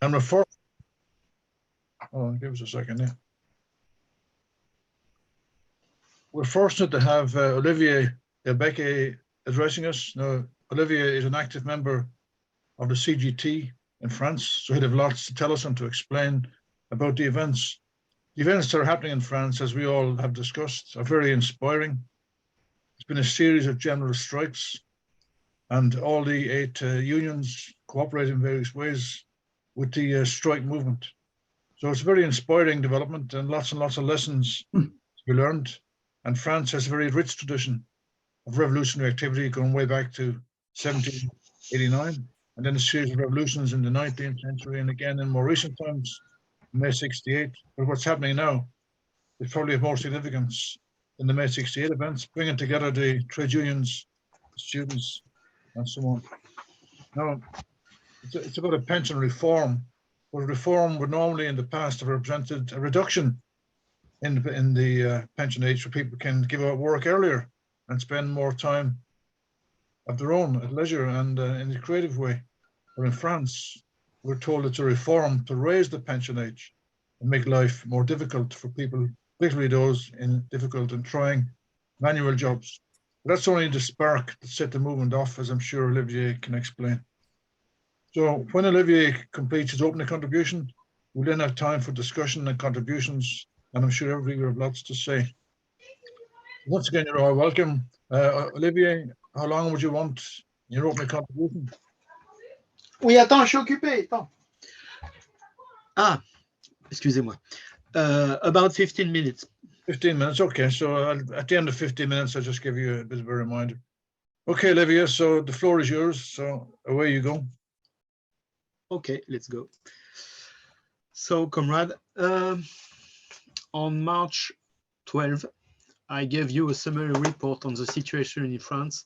And we're fortunate. Oh, give us a second here. We're fortunate to have Olivier Becquet addressing us. Now, Olivier is an active member of the CGT in France, so he'd have lots to tell us and to explain about the events. The events that are happening in France, as we all have discussed, are very inspiring. It's been a series of general strikes, and all the 8 unions cooperate in various ways with the strike movement. So it's a very inspiring development and lots of lessons to be learned. And France has a very rich tradition of revolutionary activity going way back to 1789, and then a series of revolutions in the 19th century, and again in more recent times, May 68. But what's happening now is probably of more significance in the May 68 events, bringing together the trade unions, the students, and so on. Now, it's about a pension reform, but reform would normally in the past have represented a reduction in the pension age, where people can give up work earlier and spend more time of their own at leisure and in a creative way. But in France, we're told it's a reform to raise the pension age and make life more difficult for people, particularly those in difficult and trying manual jobs. But that's only the spark that set the movement off, as I'm sure Olivier can explain. So when Olivier completes his opening contribution, we'll then have time for discussion and contributions, and I'm sure everybody will have lots to say. Once again, you're all welcome. Olivier, how long would you want your opening contribution? Oui, attends, je suis occupé. Attends. Ah, excusez-moi. About 15 minutes. 15 minutes, okay. So at the end of 15 minutes, I'll just give you a bit of a reminder. Okay, Olivier, so the floor is yours. So away you go. Okay, let's go. So, comrade, on March 12, I gave you a summary report on the situation in France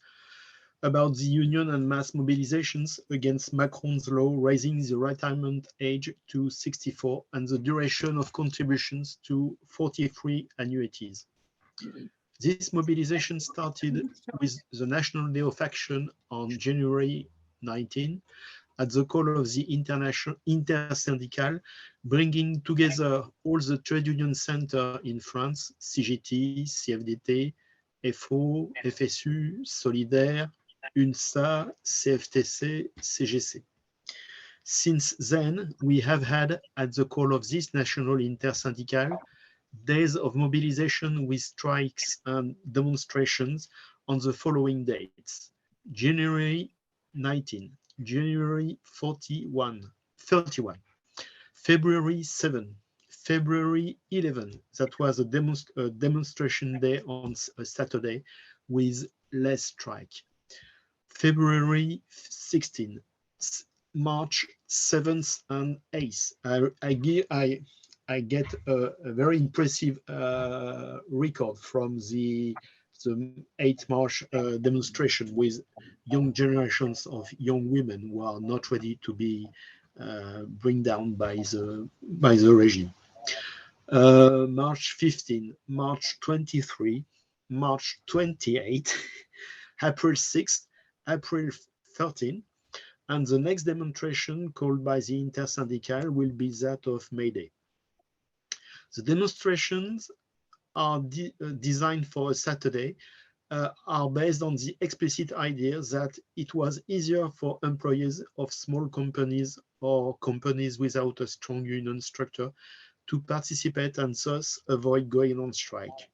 about the union and mass mobilizations against Macron's law raising the retirement age to 64 and the duration of contributions to 43 annuities. This mobilization started with the National Day of Action on January 19 at the call of the International Intersyndical, bringing together all the trade union centers in France, CGT, CFDT, FO, FSU, Solidaire, UNSA, CFTC, CGC. Since then, we have had, at the call of this National Intersyndical, days of mobilization with strikes and demonstrations on the following dates: January 19, January 31, February 7, February 11, that was a demonstration day on a Saturday with less strike, February 16, March 7th and 8th. I get a very impressive record from the 8th March demonstration with young generations of young women who are not ready to be bring down by the regime. March 15, March 23, March 28, April 6, April 13, and the next demonstration called by the Intersyndical will be that of May Day. The demonstrations are designed for a Saturday, are based on the explicit idea that it was easier for employees of small companies or companies without a strong union structure to participate and thus avoid going on strike.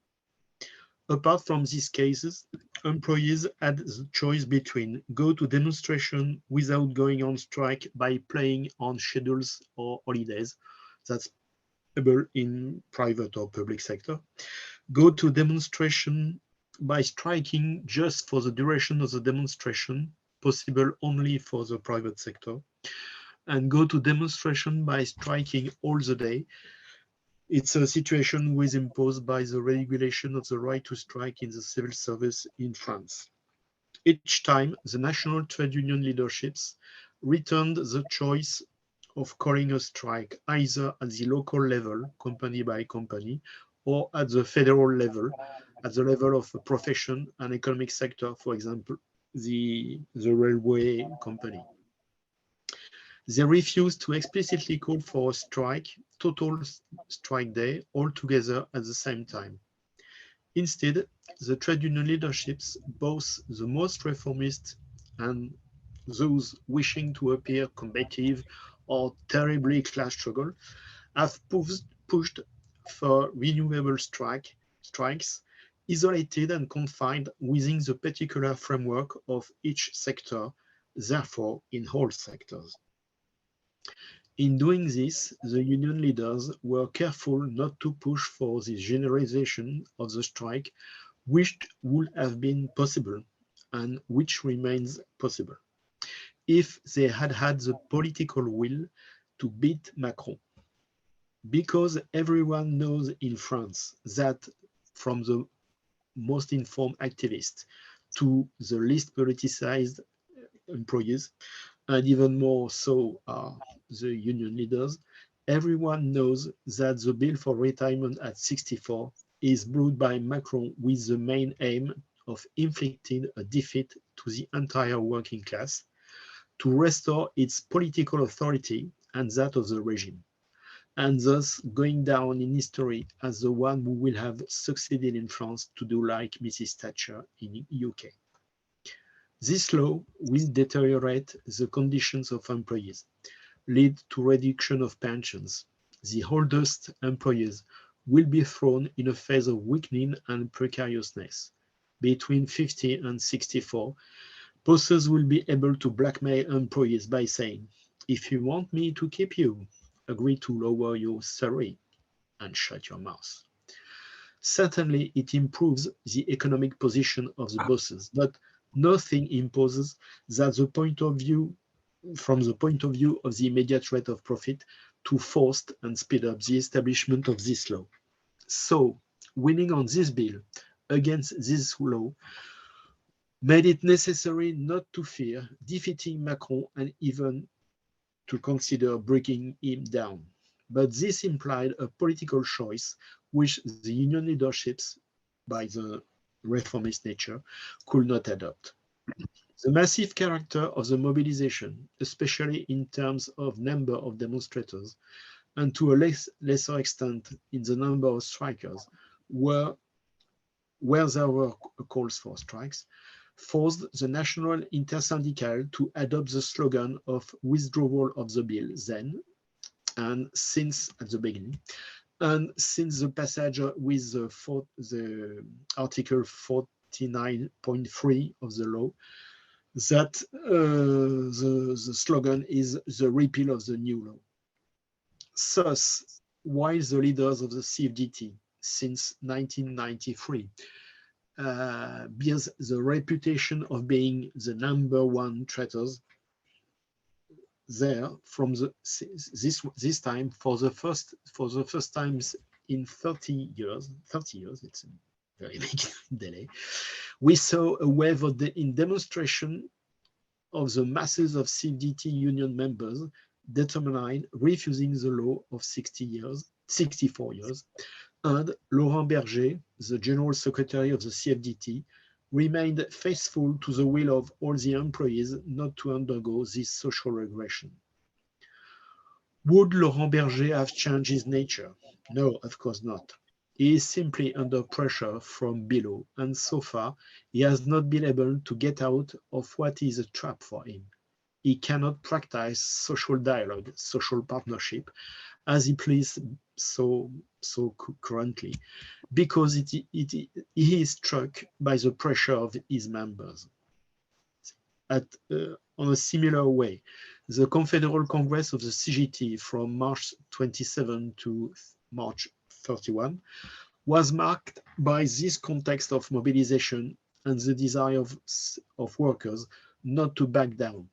Apart from these cases, employees had the choice between go to demonstration without going on strike by playing on schedules or holidays, that's able in private or public sector, go to demonstration by striking just for the duration of the demonstration, possible only for the private sector, and go to demonstration by striking all the day. It's a situation was imposed by the regulation of the right to strike in the civil service in France. Each time, the national trade union leaderships returned the choice of calling a strike either at the local level, company by company, or at the federal level, at the level of a profession and economic sector, for example, the railway company. They refused to explicitly call for a strike, total strike day, all together at the same time. Instead, the trade union leaderships, both the most reformist and those wishing to appear combative or terribly class struggle, have pushed for renewable strikes, isolated and confined within the particular framework of each sector, therefore in all sectors. In doing this, the union leaders were careful not to push for the generalization of the strike, which would have been possible and which remains possible, if they had had the political will to beat Macron. Because everyone knows in France that from the most informed activists to the least politicized employees, and even more so are the union leaders, everyone knows that the bill for retirement at 64 is brought by Macron with the main aim of inflicting a defeat to the entire working class, to restore its political authority and that of the regime, and thus going down in history as the one who will have succeeded in France to do like Mrs. Thatcher in UK. This law will deteriorate the conditions of employees, lead to reduction of pensions. The oldest employees will be thrown in a phase of weakening and precariousness. Between 50 and 64, bosses will be able to blackmail employees by saying, if you want me to keep you, agree to lower your salary and shut your mouth. Certainly, it improves the economic position of the bosses, but nothing imposes that from the point of view of the immediate rate of profit to force and speed up the establishment of this law. So, winning on this bill against this law made it necessary not to fear defeating Macron and even to consider breaking him down. But this implied a political choice which the union leaderships, by the reformist nature, could not adopt. The massive character of the mobilization, especially in terms of number of demonstrators, and to a lesser extent in the number of strikers, where there were calls for strikes, forced the National Intersyndical to adopt the slogan of withdrawal of the bill then, and since at the beginning, and since the passage with the Article 49.3 of the law, that the slogan is the repeal of the new law. Thus, while the leaders of the CFDT since 1993 bears the reputation of being the #1 traitors, there from this time for the first times in 30 years, it's a very big delay, we saw a wave of in demonstration of the masses of CFDT union members determined refusing the law of 64 years, and Laurent Berger, the general secretary of the CFDT, remained faithful to the will of all the employees not to undergo this social regression. Would Laurent Berger have changed his nature? No, of course not. He is simply under pressure from below, and so far he has not been able to get out of what is a trap for him. He cannot practice social dialogue, social partnership, as he pleases so currently, because he is struck by the pressure of his members. On a similar way, the Confederal Congress of the CGT from March 27 to March 31 was marked by this context of mobilization and the desire of workers not to back down.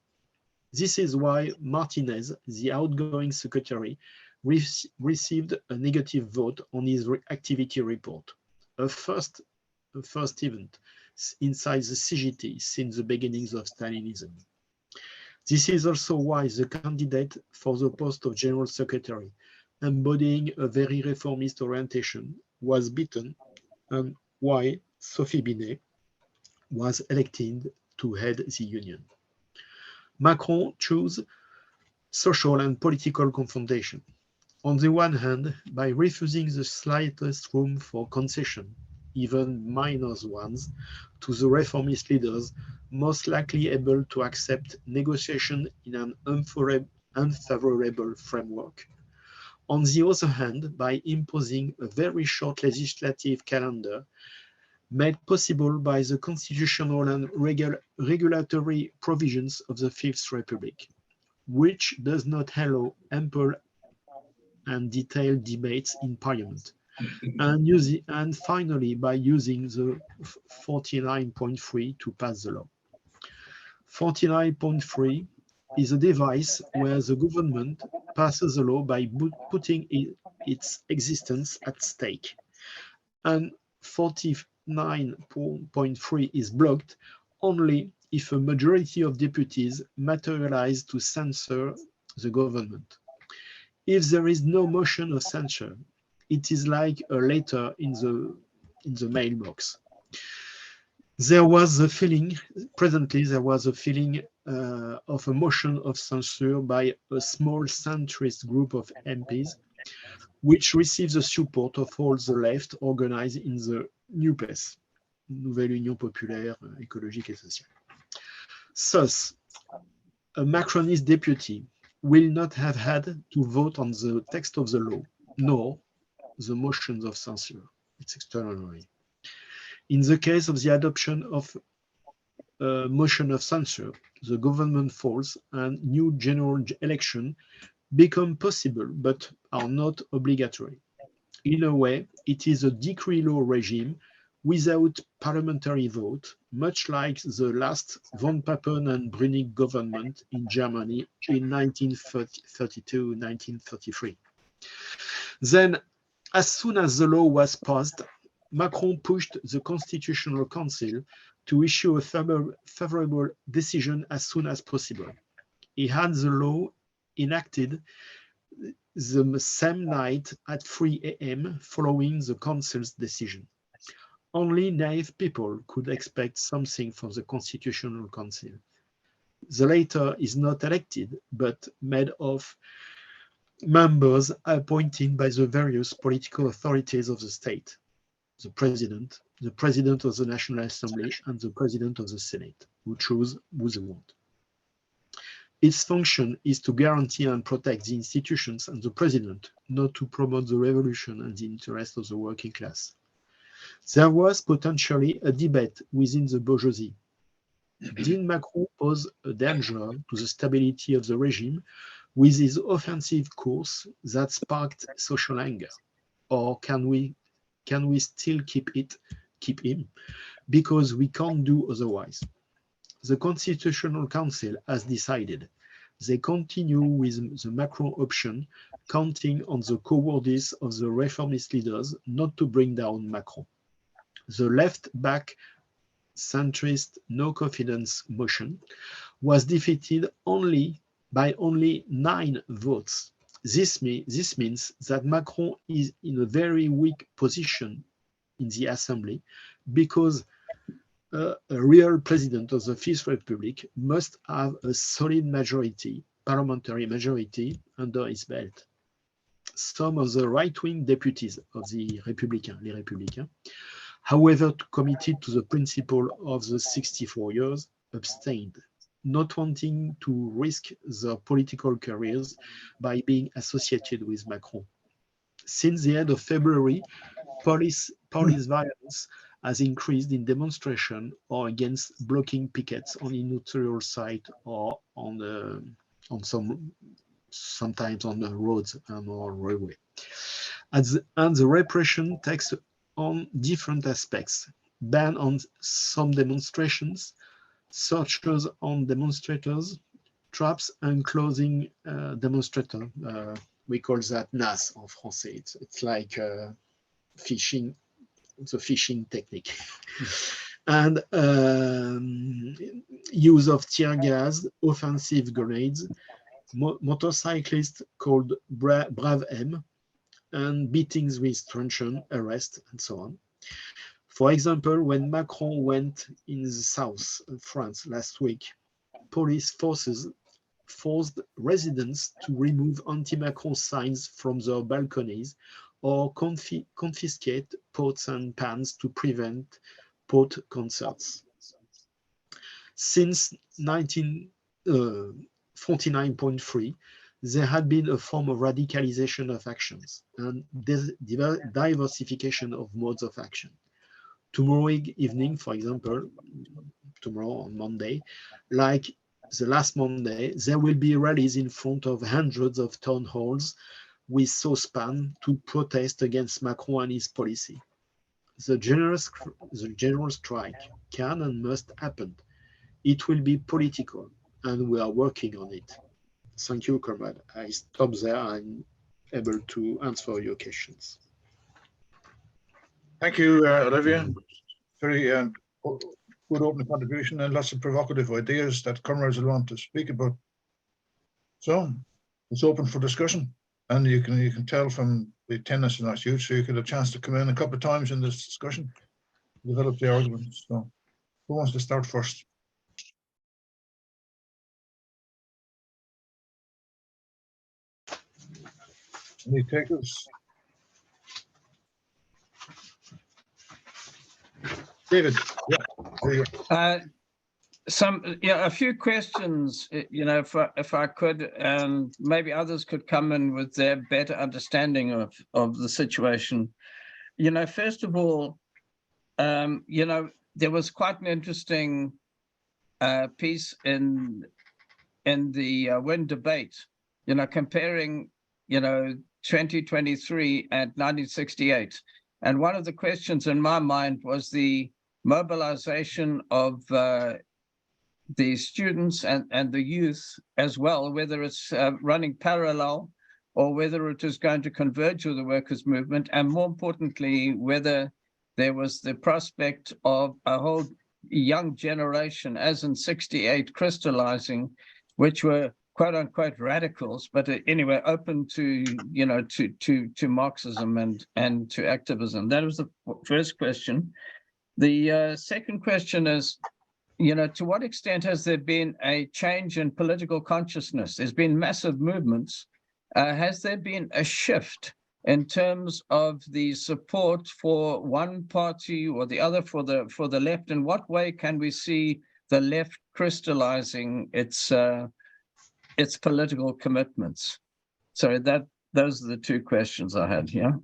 This is why Martinez, the outgoing secretary, received a negative vote on his activity report, a first event inside the CGT since the beginnings of Stalinism. This is also why the candidate for the post of General Secretary, embodying a very reformist orientation, was beaten, and why Sophie Binet was elected to head the union. Macron chose social and political confrontation. On the one hand, by refusing the slightest room for concession, even minor ones, to the reformist leaders most likely able to accept negotiation in an unfavorable framework. On the other hand, by imposing a very short legislative calendar made possible by the constitutional and regulatory provisions of the Fifth Republic, which does not allow ample and detailed debates in Parliament, and finally by using the 49.3 to pass the law. 49.3 is a device where the government passes a law by putting its existence at stake, and 49.3 is blocked only if a majority of deputies materialize to censor the government. If there is no motion of censure, it is like a letter in the mailbox. There was a feeling, presently there was a feeling of a motion of censure by a small centrist group of MPs, which receives the support of all the left organized in the NUPES, Nouvelle Union Populaire Écologique et Sociale. Thus, a Macronist deputy will not have had to vote on the text of the law, nor the motions of censure. It's extraordinary. In the case of the adoption of a motion of censure, the government falls and new general elections become possible but are not obligatory. In a way, it is a decree law regime without parliamentary vote, much like the last Von Papen and Bruning government in Germany in 1932-1933. Then, as soon as the law was passed, Macron pushed the Constitutional Council to issue a favorable decision as soon as possible. He had the law enacted the same night at 3 a.m. following the Council's decision. Only naive people could expect something from the Constitutional Council. The latter is not elected, but made of members appointed by the various political authorities of the state, the president of the National Assembly, and the president of the Senate, who choose who they want. Its function is to guarantee and protect the institutions and the president, not to promote the revolution and the interest of the working class. There was potentially a debate within the bourgeoisie. Did Macron pose a danger to the stability of the regime with his offensive course that sparked social anger? Or can we still keep him because we can't do otherwise? The Constitutional Council has decided. They continue with the Macron option, counting on the cowardice of the reformist leaders not to bring down Macron. The left-back centrist no-confidence motion was defeated by only 9 votes. This means that Macron is in a very weak position in the Assembly because a real president of the Fifth Republic must have a solid majority, parliamentary majority, under his belt. Some of the right-wing deputies of the les Républicains, however committed to the principle of the 64 years, abstained, not wanting to risk their political careers by being associated with Macron. Since the end of February, police violence has increased in demonstration or against blocking pickets on industrial site or sometimes on the roads or railway. And the repression takes on different aspects: ban on some demonstrations, searches on demonstrators, traps and closing demonstrators. We call that NAS en français. It's like fishing. It's a fishing technique. And use of tear gas, offensive grenades, motorcyclists called Brave M, and beatings with truncheon, arrest, and so on. For example, when Macron went in the south of France last week, police forces forced residents to remove anti-Macron signs from their balconies or confiscate pots and pans to prevent pot concerts. Since 1949.3, there had been a form of radicalization of actions and diversification of modes of action. Tomorrow evening, for example, tomorrow on Monday, like the last Monday, there will be rallies in front of hundreds of town halls with saucepan to protest against Macron and his policy. The general strike can and must happen. It will be political, and we are working on it. Thank you, comrade. I stop there. I'm able to answer your questions. Thank you, Olivier. Very good opening contribution and lots of provocative ideas that comrades will want to speak about. So it's open for discussion, and you can tell from the attendance in that youth, so you get a chance to come in a couple of times in this discussion, develop the arguments. So who wants to start first? Any takers? David, yeah. A few questions, if I could, and maybe others could come in with their better understanding of the situation. First of all, there was quite an interesting piece in the Win debate, comparing, 2023 and 1968. And one of the questions in my mind was the mobilization of the students and the youth as well, whether it's running parallel or whether it is going to converge with the workers' movement, and more importantly, whether there was the prospect of a whole young generation, as in 68, crystallizing, which were quote unquote radicals, but anyway, open to, to Marxism and to activism. That was the first question. The second question is, to what extent has there been a change in political consciousness? There's been massive movements. Has there been a shift in terms of the support for one party or the other for the left? In what way can we see the left crystallizing its political commitments? So those are the two questions I had here.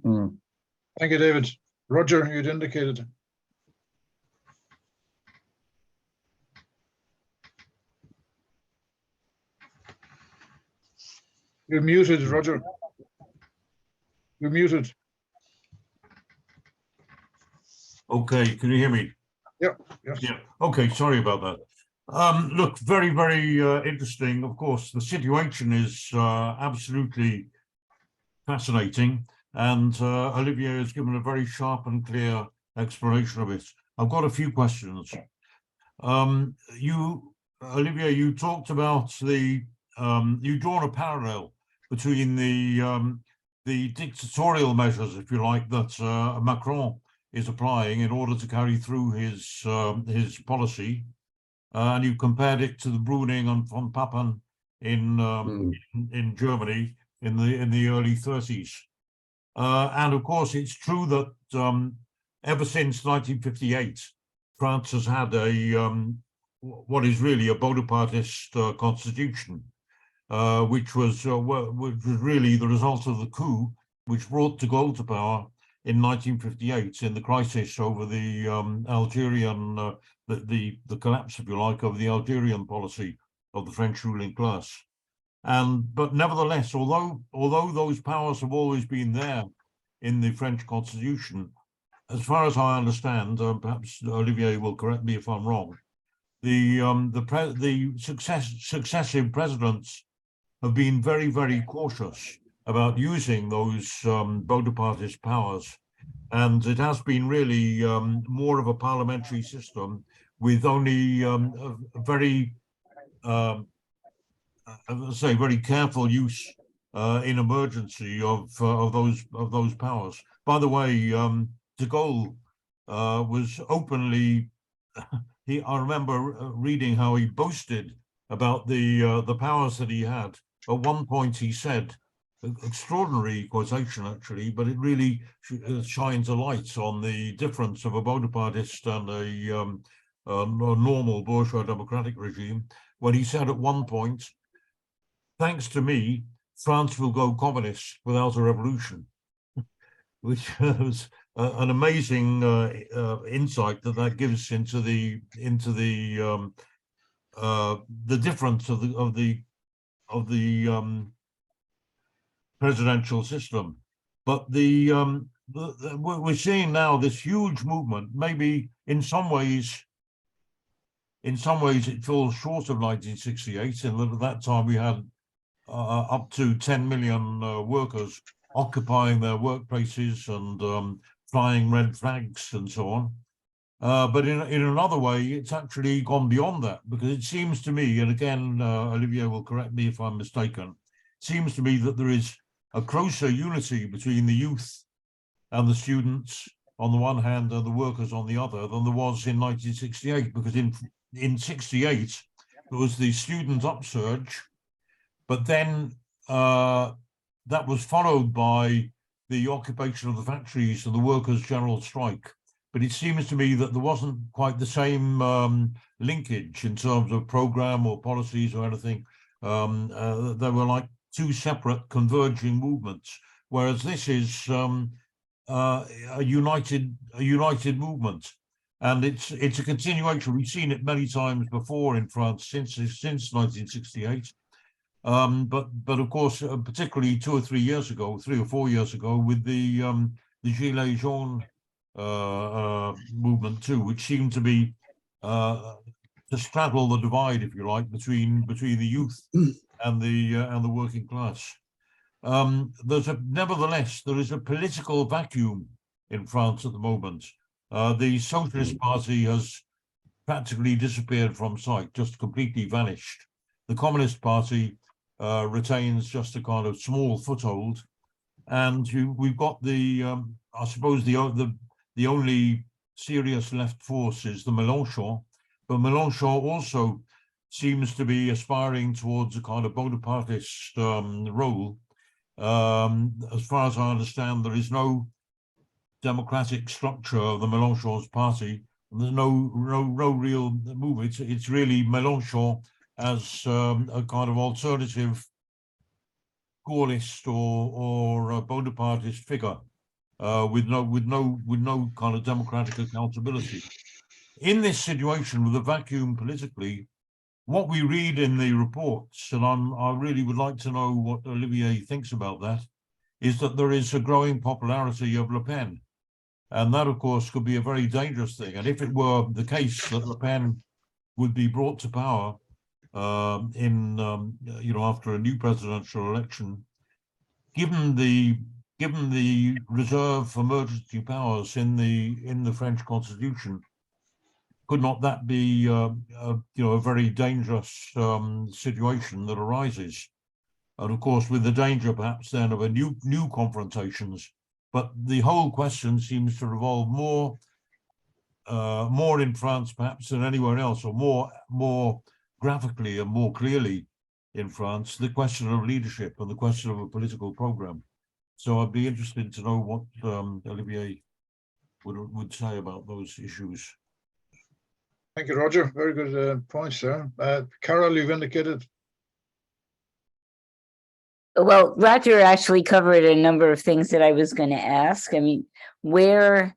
Thank you, David. Roger, you'd indicated. You're muted, Roger. You're muted. Okay, can you hear me? Yeah. Yes. Yeah. Okay, sorry about that. Look, very, very interesting. Of course, the situation is absolutely fascinating, and Olivier has given a very sharp and clear explanation of it. I've got a few questions. Olivier, you talked about you've drawn a parallel between the dictatorial measures, if you like, that Macron is applying in order to carry through his policy, and you compared it to the Bruning and Von Papen in Germany in the early 30s. And of course, it's true that ever since 1958, France has had what is really a bonapartist constitution, which was really the result of the coup which brought de Gaulle to power in 1958 in the crisis over the Algerian, the collapse, if you like, of the Algerian policy of the French ruling class. But nevertheless, although those powers have always been there in the French constitution, as far as I understand, perhaps Olivier will correct me if I'm wrong, the successive presidents have been very, very cautious about using those bonapartist powers, and it has been really more of a parliamentary system with only a very, very careful use in emergency of those powers. By the way, de Gaulle was openly. I remember reading how he boasted about the powers that he had. At one point, he said, extraordinary quotation actually, but it really shines a light on the difference of a bonapartist and a normal bourgeois democratic regime, when he said at one point, thanks to me, France will go communist without a revolution, which was an amazing insight that gives into the difference of the presidential system. But we're seeing now this huge movement. Maybe in some ways it falls short of 1968. And at that time we had up to 10 million workers occupying their workplaces and flying red flags and so on. But in another way, it's actually gone beyond that, because it seems to me, and again, Olivier will correct me if I'm mistaken, it seems to me that there is a closer unity between the youth and the students on the one hand and the workers on the other than there was in 1968, because in 68, there was the student upsurge, but then that was followed by the occupation of the factories and the workers' general strike. But it seems to me that there wasn't quite the same linkage in terms of program or policies or anything. They were like two separate converging movements, whereas this is a united movement, and it's a continuation. We've seen it many times before in France since 1968. But of course, particularly 2 or 3 years ago, 3 or 4 years ago, with the Gilets jaunes movement too, which seemed to be to straddle the divide, if you like, between the youth and the working class. Nevertheless, there is a political vacuum in France at the moment. The Socialist Party has practically disappeared from sight, just completely vanished. The Communist Party retains just a kind of small foothold, and we've got I suppose the only serious left force is the Mélenchon, but Mélenchon also seems to be aspiring towards a kind of bonapartist role. As far as I understand, there is no democratic structure of the Mélenchon's party. There's no real move. It's really Mélenchon as a kind of alternative Gaullist or Bonapartist figure, with no kind of democratic accountability. In this situation, with a vacuum politically, what we read in the reports, and I really would like to know what Olivier thinks about that, is that there is a growing popularity of Le Pen, and that, of course, could be a very dangerous thing. And if it were the case that Le Pen would be brought to power after a new presidential election, given the reserve emergency powers in the French Constitution, could not that be a very dangerous situation that arises? And of course, with the danger perhaps then of a new confrontations. But the whole question seems to revolve more in France perhaps than anywhere else, or more graphically and more clearly in France, the question of leadership and the question of a political program. So I'd be interested to know what Olivier would say about those issues. Thank you, Roger. Very good points there. Carol, you've indicated. Well, Roger actually covered a number of things that I was going to ask. I mean, where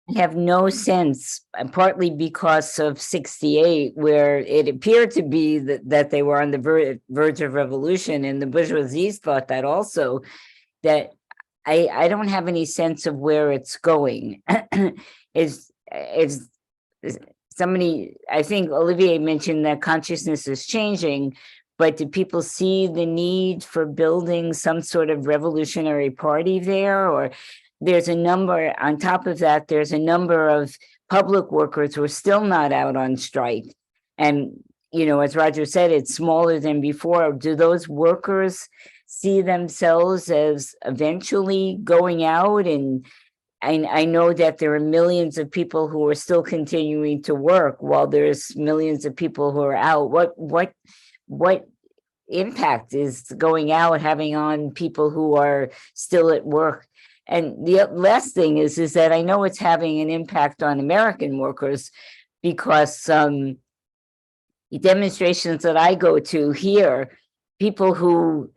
I have no sense, partly because of 68, where it appeared to be that they were on the verge of revolution, and the bourgeoisie thought that also, that I don't have any sense of where it's going. Is somebody, I think Olivier mentioned that consciousness is changing, but do people see the need for building some sort of revolutionary party there? Or there's a number, on top of that, there's a number of public workers who are still not out on strike. And, as Roger said, it's smaller than before. Do those workers see themselves as eventually going out and I know that there are millions of people who are still continuing to work while there's millions of people who are out. What impact is going out having on people who are still at work? And the last thing is that I know it's having an impact on American workers, because the demonstrations that I go to here, people who,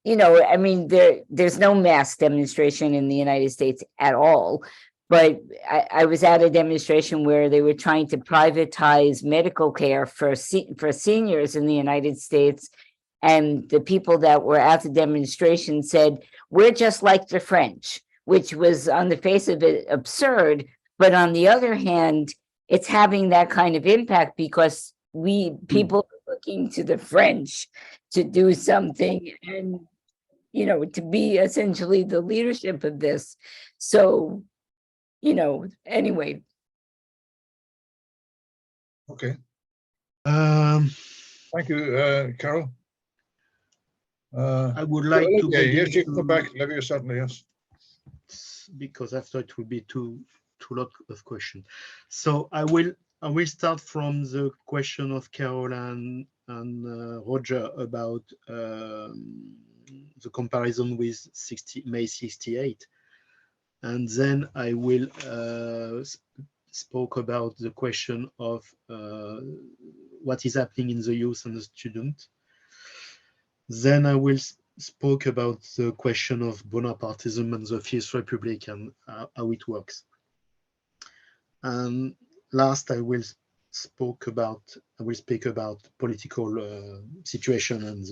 you know, I mean, there's no mass demonstration in the United States at all. But I was at a demonstration where they were trying to privatize medical care for seniors in the United States. And the people that were at the demonstration said, we're just like the French, which was on the face of it absurd. But on the other hand, it's having that kind of impact because people are looking to the French to do something and, you know, to be essentially the leadership of this. So, you know, anyway. Okay, Um, thank you, Carol. I would like to Olivier, begin yes, you can come to- back, Olivia, certainly, yes. because after it will be too lot of questions. So I will start from the question of Carol and Roger about the comparison with May 68, and then I will spoke about the question of what is happening in the youth and the student. Then I will spoke about the question of bonapartism and the Fifth Republic and how it works. And last, I will speak about political situation and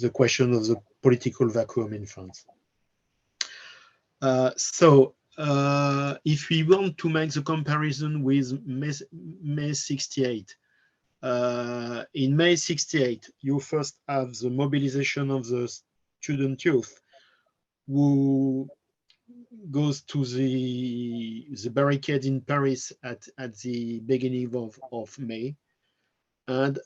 the question of the political vacuum in France. So if we want to make the comparison with May 68, in May 68, you first have the mobilization of the student youth who goes to the barricade in Paris at the beginning of May, and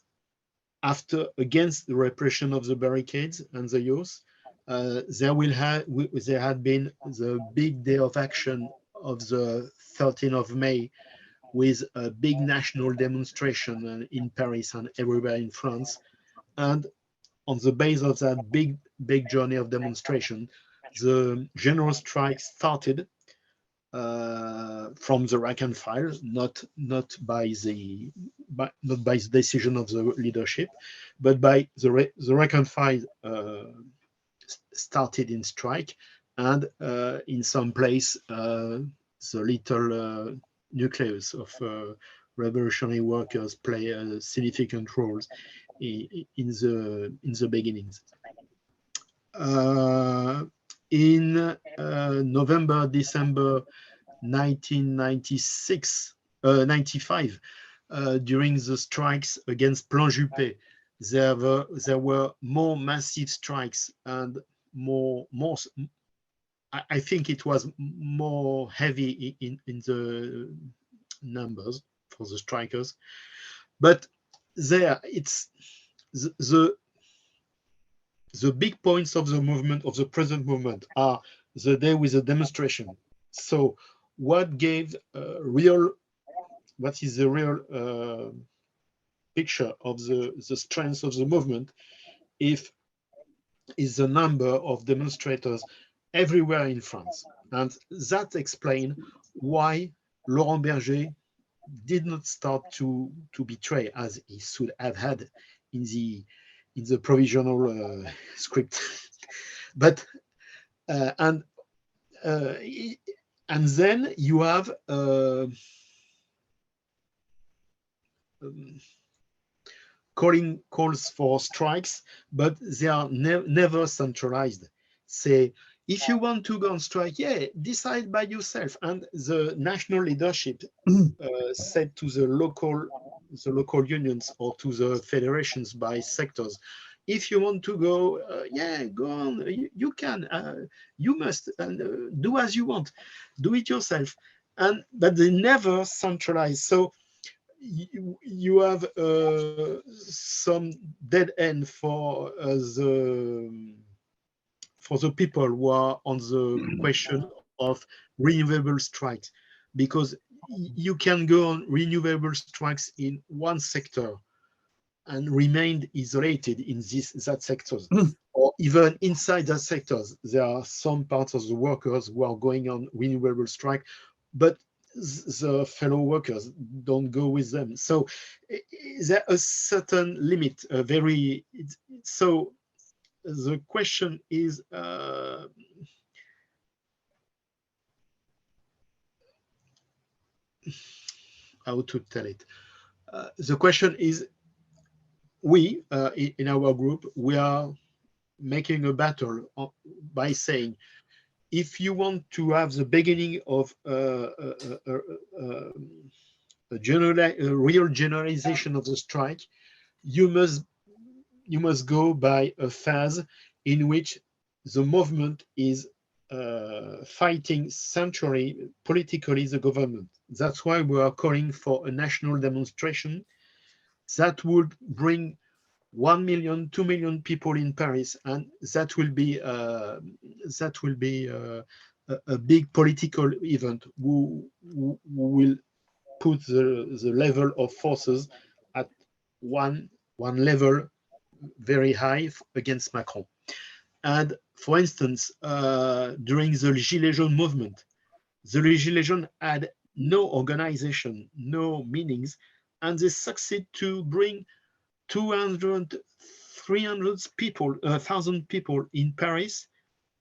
after, against the repression of the barricades and the youth, there had been the big day of action of the 13th of May, with a big national demonstration in Paris and everywhere in France. And on the base of that big journey of demonstration, the general strike started from the rank and file, not by the decision of the leadership, but by the rank and file started in strike, and in some place the little nucleus of revolutionary workers play significant roles in the beginnings. In November, December 1995, during the strikes against Plan Juppé, there were more massive strikes and more. I think it was more heavy in the numbers for the strikers, but there it's the big points of the movement, of the present movement, are the day with the demonstration. So what is the real picture of the strength of the movement is the number of demonstrators everywhere in France. And that explains why Laurent Berger did not start to betray as he should have had in the provisional script. But and then you have calls for strikes, but they are never centralized. Say, if you want to go on strike, yeah, decide by yourself. And the national leadership said to the local unions or to the federations by sectors, if you want to go, yeah, go on, you can, you must, and do as you want, do it yourself. But they never centralize. So you have some dead end for the people who are on the question of renewable strikes, because you can go on renewable strikes in one sector and remain isolated in that sectors, or even inside that sectors. There are some parts of the workers who are going on renewable strike, but the fellow workers don't go with them. So there a certain limit, so the question is, how to tell it? The question is, we in our group, we are making a battle by saying, if you want to have the beginning of a real generalization of the strike, you must go by a phase in which the movement is fighting centrally, politically, the government. That's why we are calling for a national demonstration that would bring 1 million, 2 million people in Paris, and that will be a big political event who will put the level of forces at one level very high against Macron. And for instance, during the Gilets jaunes movement, the Gilets jaunes had no organization, no meanings, and they succeed to bring 200, 300,000 people in Paris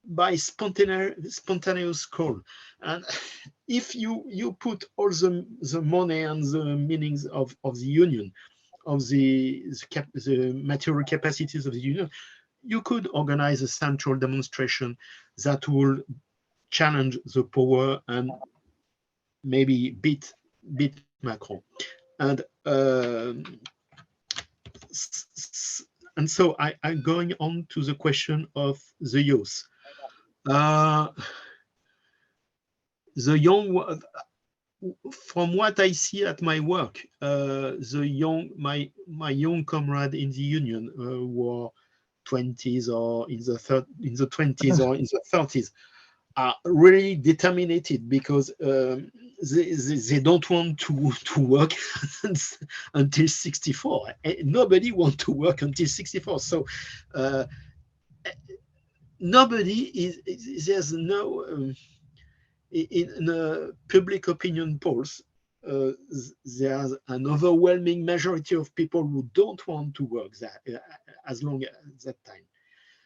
by spontaneous call. And if you put all the money and the meanings of the union, of the material capacities of the union, you could organize a central demonstration that will challenge the power and maybe beat Macron. And so I'm going on to the question of the youth. The young, from what I see at my work, my young comrade in the union were 20s or in the 20s or in the 30s, are really determined, because they don't want to work until 64. Nobody wants to work until 64. So there's no, in public opinion polls, there's an overwhelming majority of people who don't want to work as long as that time.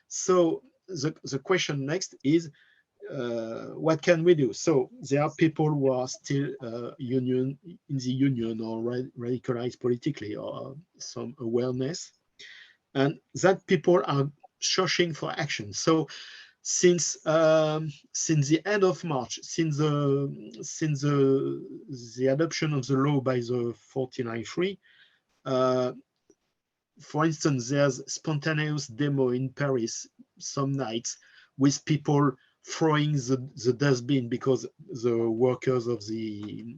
So the question next is, what can we do? So there are people who are still in the union or radicalized politically, or some awareness, and that people are searching for action. So since the end of March, since the adoption of the law by the 49.3, for instance, there's spontaneous demo in Paris some nights with people throwing the dustbin, because the workers of the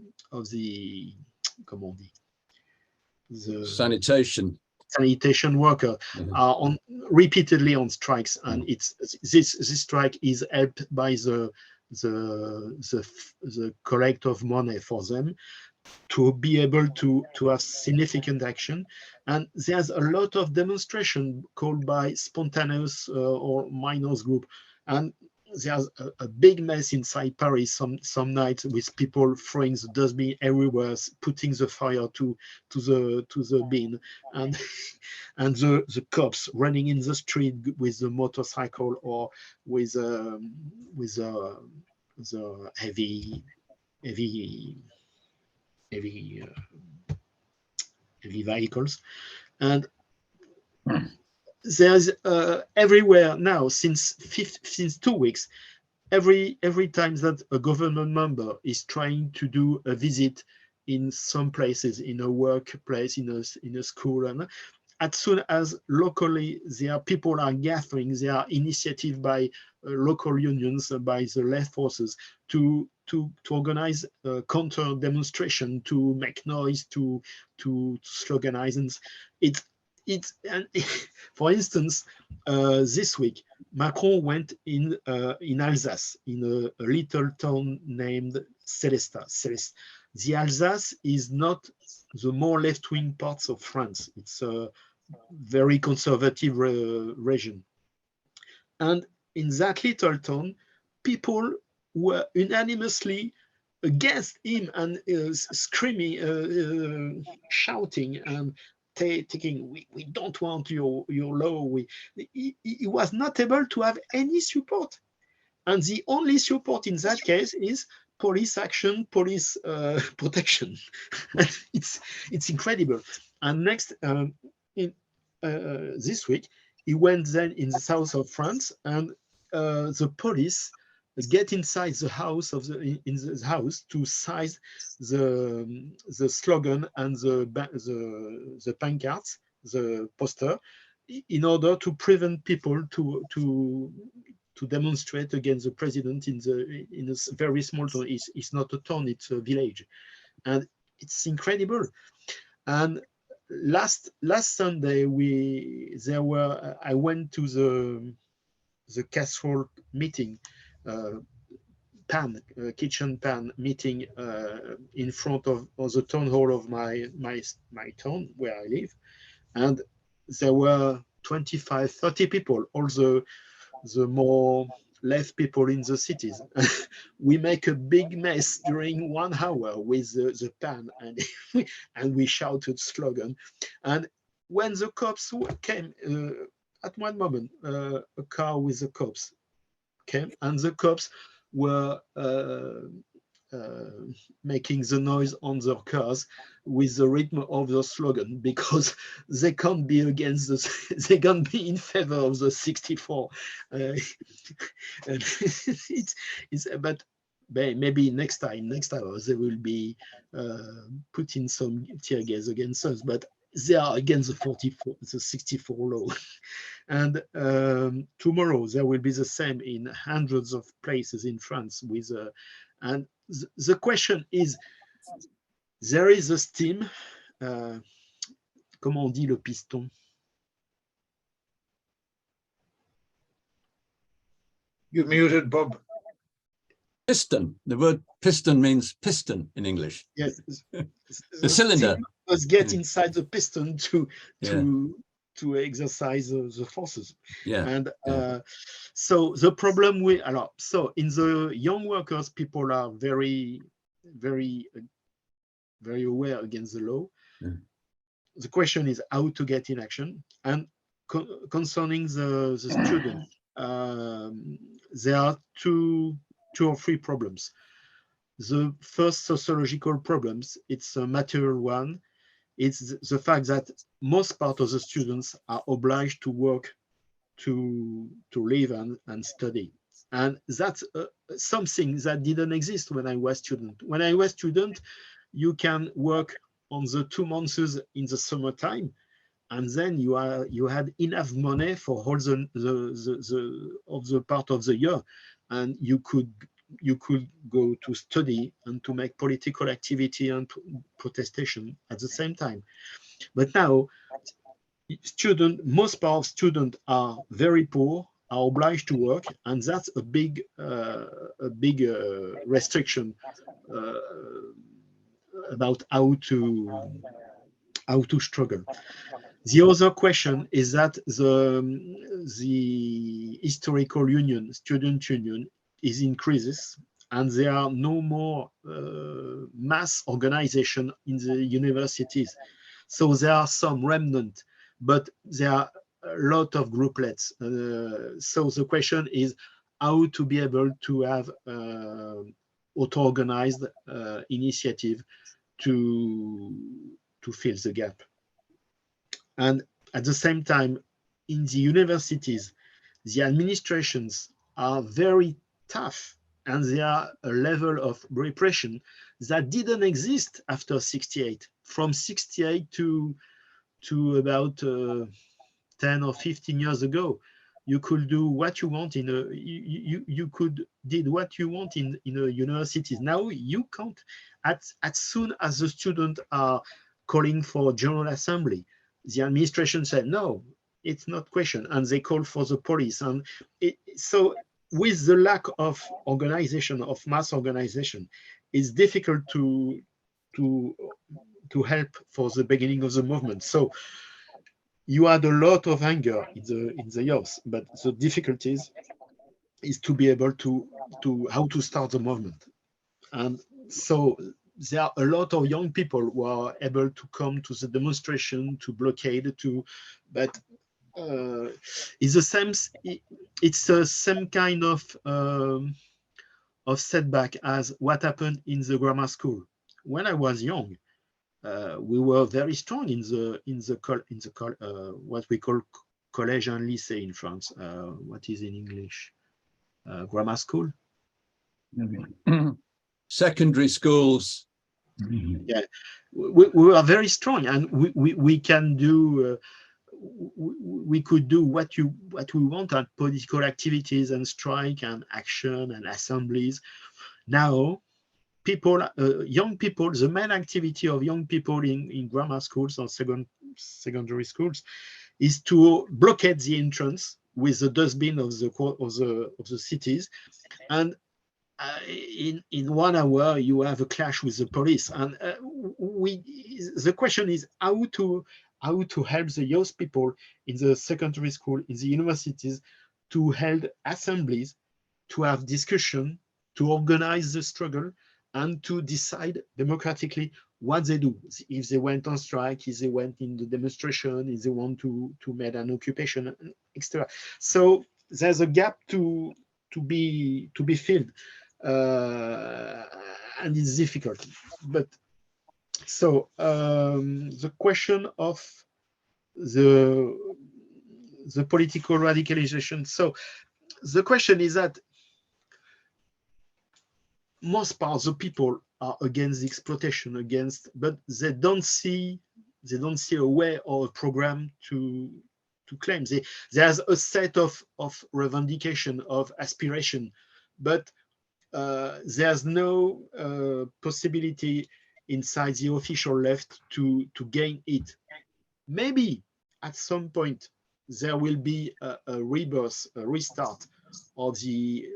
sanitation worker are repeatedly on strikes, and this strike is helped by the collect of money for them to be able to have significant action. And there's a lot of demonstration called by spontaneous or minors group, and there's a big mess inside Paris some nights, with people throwing the dustbin everywhere, putting the fire to the bin, and the cops running in the street with the motorcycle or with the heavy vehicles. And there's everywhere now, since 2 weeks, every time that a government member is trying to do a visit in some places, in a workplace, in a school, and as soon as locally people are gathering, there are initiatives by local unions, by the left forces, to organize a counter demonstration, to make noise, to sloganize. And it's and for instance, this week Macron went in Alsace, in a little town named Sélestat. The Alsace is not the more left-wing parts of France. It's a very conservative region. And in that little town, people were unanimously against him and screaming, shouting and taking, we don't want your law. He was not able to have any support. And the only support in that case is police action, police protection. It's incredible. And next, this week, he went then in the south of France, and the police get inside the house of in the house to size the slogan and the pancards, the poster, in order to prevent people to demonstrate against the president in a very small town. It's not a town, it's a village, and it's incredible. And last Sunday I went to the casserole meeting, kitchen pan meeting in front of the town hall of my town where I live, and there were 25, 30 people, all the more left people in the cities. We make a big mess during 1 hour with the pan, and we shouted slogan. And when the cops came, at one moment, a car with the cops came, and the cops were making the noise on their cars with the rhythm of the slogan, because they can't be against they can't be in favor of the 64. But maybe next time they will be putting some tear gas against us, but they are against the 64 law. And tomorrow there will be the same in hundreds of places in France with and the question is, there is a steam, comment on dit le piston? You're muted, Bob. Piston. The word piston means piston in English. Yes. The cylinder. Must get inside the piston to exercise the forces. Yeah. And so the problem so in the young workers, people are very, very, very aware against the law. Yeah. The question is how to get in action. And concerning the students, there are two or three problems. The first sociological problems, it's a material one. It's the fact that most part of the students are obliged to work to live and study. And that's something that didn't exist when I was student. When I was student, you can work on the 2 months in the summertime, and then you had enough money for all the part of the year, and you could go to study and to make political activity and protestation at the same time. But now, most part of students are very poor, are obliged to work, and that's a big restriction about how to struggle. The other question is that the historical union, student union, is in crisis, and there are no more mass organization in the universities. So there are some remnant, but there are a lot of grouplets. So the question is how to be able to have auto-organized initiative to fill the gap. And at the same time, in the universities, the administrations are very tough, and there are a level of repression that didn't exist after 68. From 68 to about 10 or 15 years ago, you could do what you want you could did what you want in a universities. Now you can't. As soon as the students are calling for general assembly, the administration said, no, it's not question, and they called for the police. And so with the lack of organization, of mass organization, it's difficult to help for the beginning of the movement. So you had a lot of anger in the youth, but the difficulties is to be able to how to start the movement. And so there are a lot of young people who are able to come to the demonstration, to blockade, but it's the same. It's the same kind of setback as what happened in the grammar school. When I was young, we were very strong in what we call collège and lycée in France. What is in English? Grammar school. Secondary schools. Yeah, we are very strong, and we can do. We could do what we want at political activities and strike and action and assemblies. Now, people, young people, the main activity of young people in grammar schools or secondary schools is to blockade the entrance with the dustbin of the cities, and in 1 hour you have a clash with the police. And the question is how to help the youth people in the secondary school, in the universities, to hold assemblies, to have discussion, to organize the struggle, and to decide democratically what they do. If they went on strike, if they went in the demonstration, if they want to make an occupation, etc. So there's a gap to be filled, and it's difficult. But so the question of the political radicalization. So the question is that most parts of the people are against the exploitation, but they don't see a way or a program to claim. There's a set of revendication, of aspiration, but there's no possibility inside the official left to gain it. Maybe at some point there will be a rebirth, a restart of the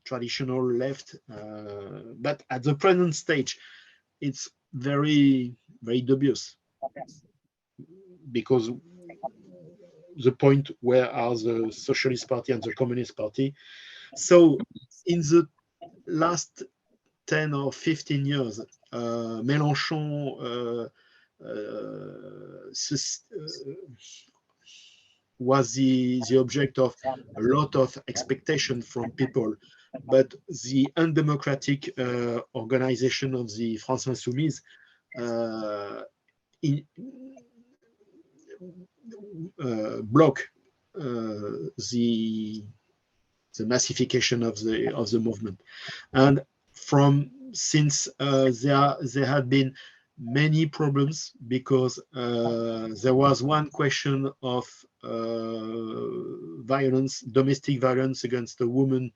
traditional left, but at the present stage it's very, very dubious, because the point where are the Socialist Party and the Communist Party. So in the last 10 or 15 years, Mélenchon was the object of a lot of expectation from people, but the undemocratic organization of the France Insoumise block the massification of the movement. And since there had been many problems, because there was one question of violence, domestic violence against a woman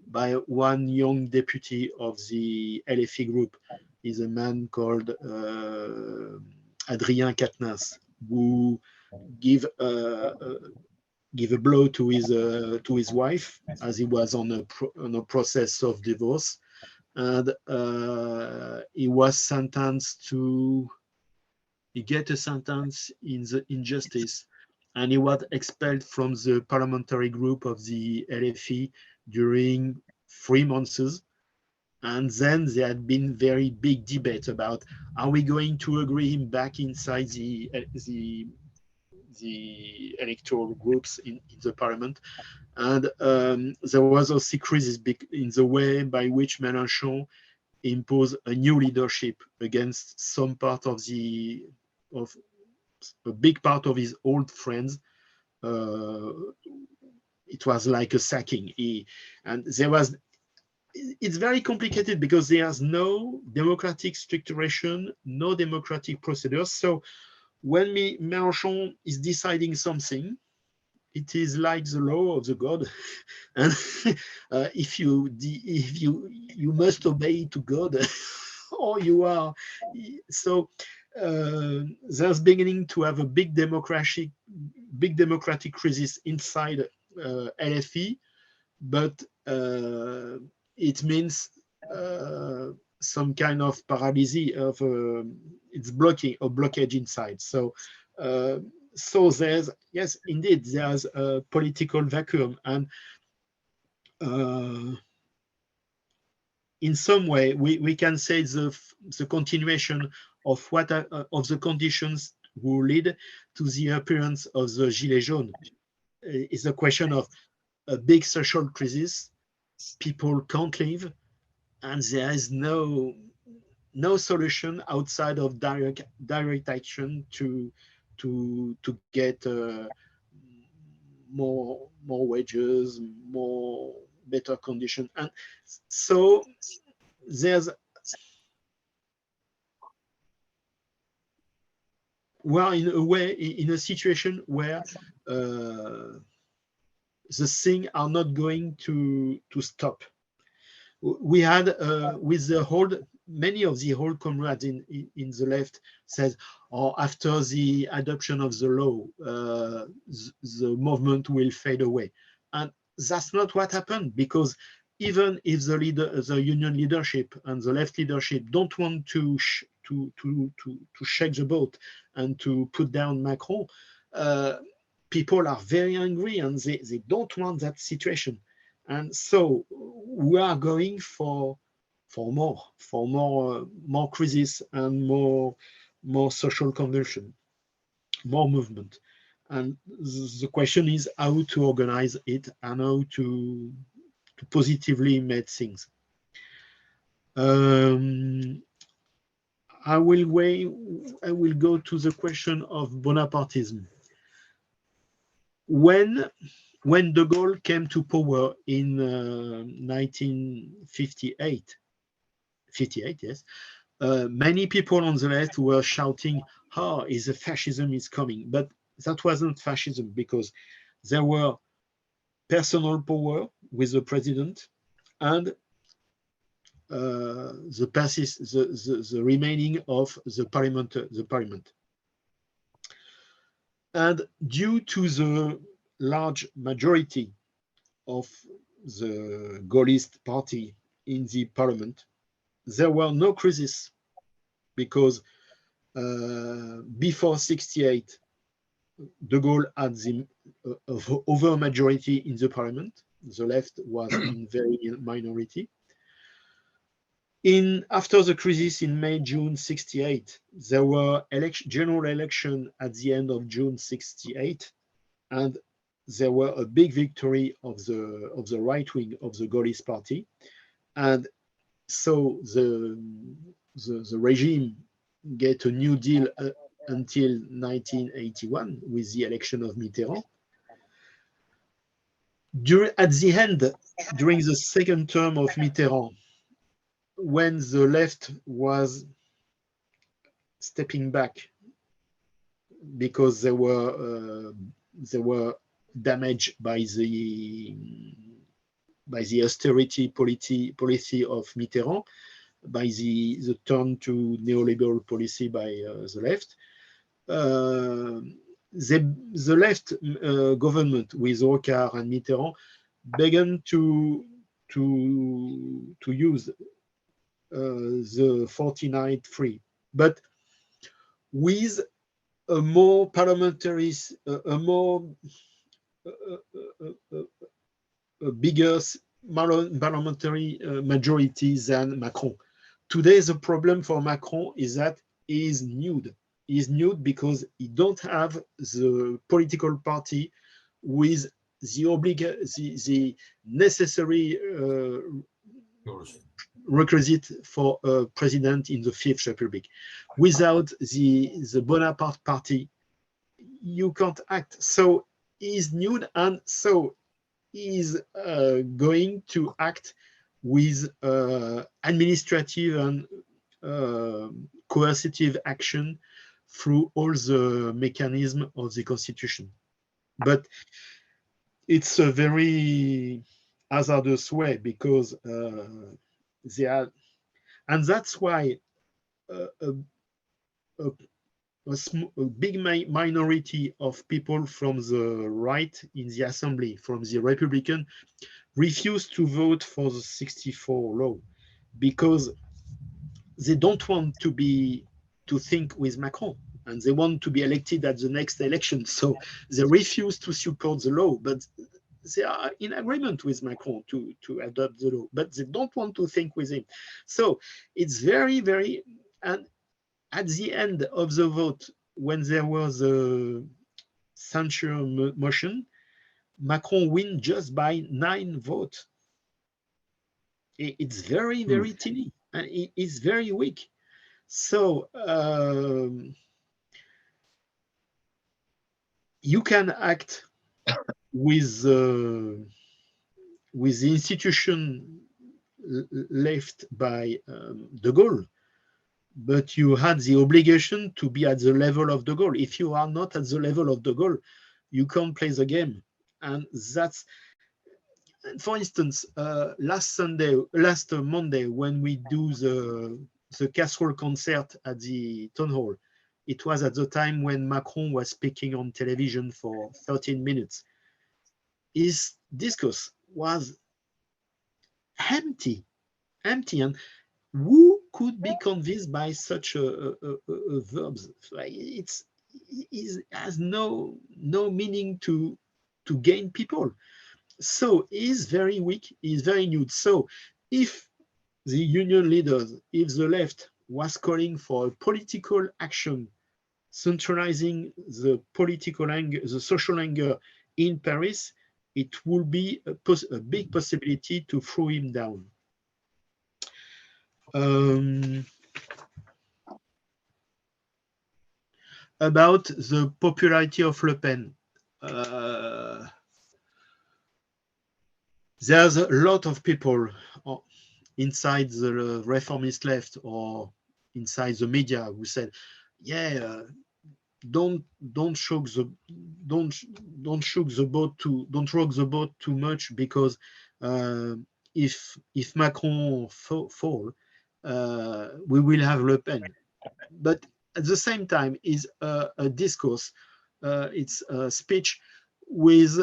by one young deputy of the LFI group. Is a man called Adrien Quatennens, who give a blow to his wife as he was on a process of divorce, and he was sentenced to get a sentence in the injustice, and he was expelled from the parliamentary group of the LFI during 3 months. And then there had been very big debates about, are we going to agree him back inside the electoral groups in the parliament? And there was also crisis in the way by which Mélenchon imposed a new leadership against some part of a big part of his old friends. It was like a sacking. It's very complicated because there's no democratic structuration, no democratic procedures. So when Mélenchon is deciding something, it is like the law of the God, and if you must obey to God, or you are. So there's beginning to have a big democratic crisis inside LFE, but it means some kind of paralysis of it's blocking or blockage inside. So there's, yes, indeed, there's a political vacuum, and in some way we can say the continuation of what of the conditions who lead to the appearance of the Gilets jaunes is a question of a big social crisis. People can't live, and there is no solution outside of direct action to get more wages, more better condition. And so we're in a way in a situation where the things are not going to stop. We had with the whole, many of the old comrades in the left says, oh, after the adoption of the law, the movement will fade away. And that's not what happened, because even if the union leadership and the left leadership don't want to shake the boat and to put down Macron, people are very angry and they don't want that situation. And so we are going for more crisis and more social convulsion, more movement. And the question is how to organize it and how to positively make things. I will go to the question of Bonapartism. When de Gaulle came to power in 1958, yes, many people on the left were shouting, "Oh, the fascism is coming!" But that wasn't fascism, because there were personal power with the president and the remaining of the parliament. And due to the large majority of the Gaullist party in the parliament, there were no crises, because before 68, de Gaulle had the over majority in the parliament. The left was in very minority. After the crisis in May-June 68, there were general election at the end of June 68, and there were a big victory of the right wing of the Gaullist party, and so the regime get a new deal until 1981 with the election of Mitterrand. At the end, during the second term of Mitterrand, when the left was stepping back because they were damaged by the austerity policy of Mitterrand, by the turn to neoliberal policy by the left. The left government with Rocard and Mitterrand began to use the 49-3, but with a more parliamentary, a bigger parliamentary majority than Macron. Today, the problem for Macron is that he is nude. He is nude because he don't have the political party with the necessary requisite for a president in the Fifth Republic. Without the Bonaparte party, you can't act. So he's nude, and so he's going to act with administrative and coercive action through all the mechanisms of the constitution. But it's a very hazardous way, because they are, and that's why a big minority of people from the right in the assembly, from the Republican, refused to vote for the 64 law because they don't want to think with Macron, and they want to be elected at the next election. So they refuse to support the law, but they are in agreement with Macron to adopt the law, but they don't want to think with him. So it's very, very, and at the end of the vote, when there was a censure motion, Macron win just by 9 votes. It's very, very teeny, and it's very weak. So you can act with the institution left by de Gaulle, but you had the obligation to be at the level of de Gaulle. If you are not at the level of de Gaulle, you can't play the game. And that's, for instance, last Monday, when we do the casserole concert at the town hall, it was at the time when Macron was speaking on television for 13 minutes. His discourse was empty, and who could be convinced by such a verb? It has no meaning to gain people. So he's very weak, he's very nude. So if the union leaders, if the left was calling for a political action, centralizing the political anger, the social anger in Paris, it will be a big possibility to throw him down. About the popularity of Le Pen, there's a lot of people inside the reformist left or inside the media who said, yeah, don't rock the boat too much, because if Macron fall, we will have Le Pen. But at the same time is a discourse, it's a speech with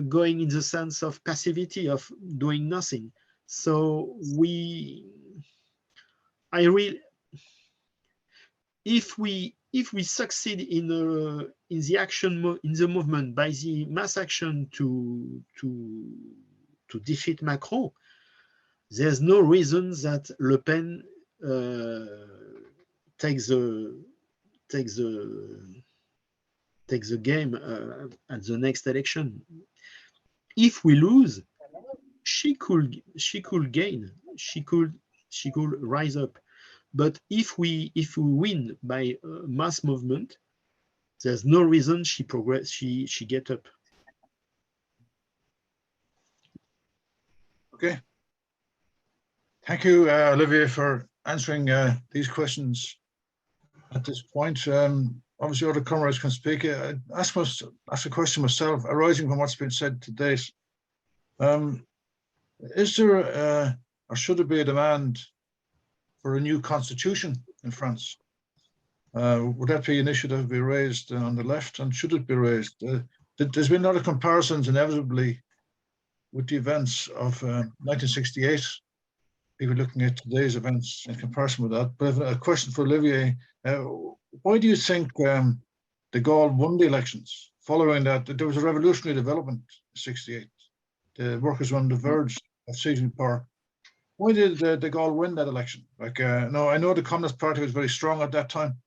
going in the sense of passivity, of doing nothing. So if we succeed in the action in the movement by the mass action to defeat Macron, there's no reason that Le Pen takes the game at the next election. If we lose, she could gain, she could rise up. But if we win by mass movement, there's no reason she get up. Okay. Thank you, Olivier, for answering these questions at this point. Obviously, other comrades can speak. I ask a question myself, arising from what's been said to date. Is there or should there be a demand for a new constitution in France? Would that be an issue that would be raised on the left, and should it be raised? There's been a lot of comparisons, inevitably, with the events of 1968. People looking at today's events in comparison with that. But I have a question for Olivier. Why do you think de Gaulle won the elections? Following that, there was a revolutionary development in '68. The workers were on the verge of seizing power. Why did de Gaulle win that election? No, I know the Communist Party was very strong at that time,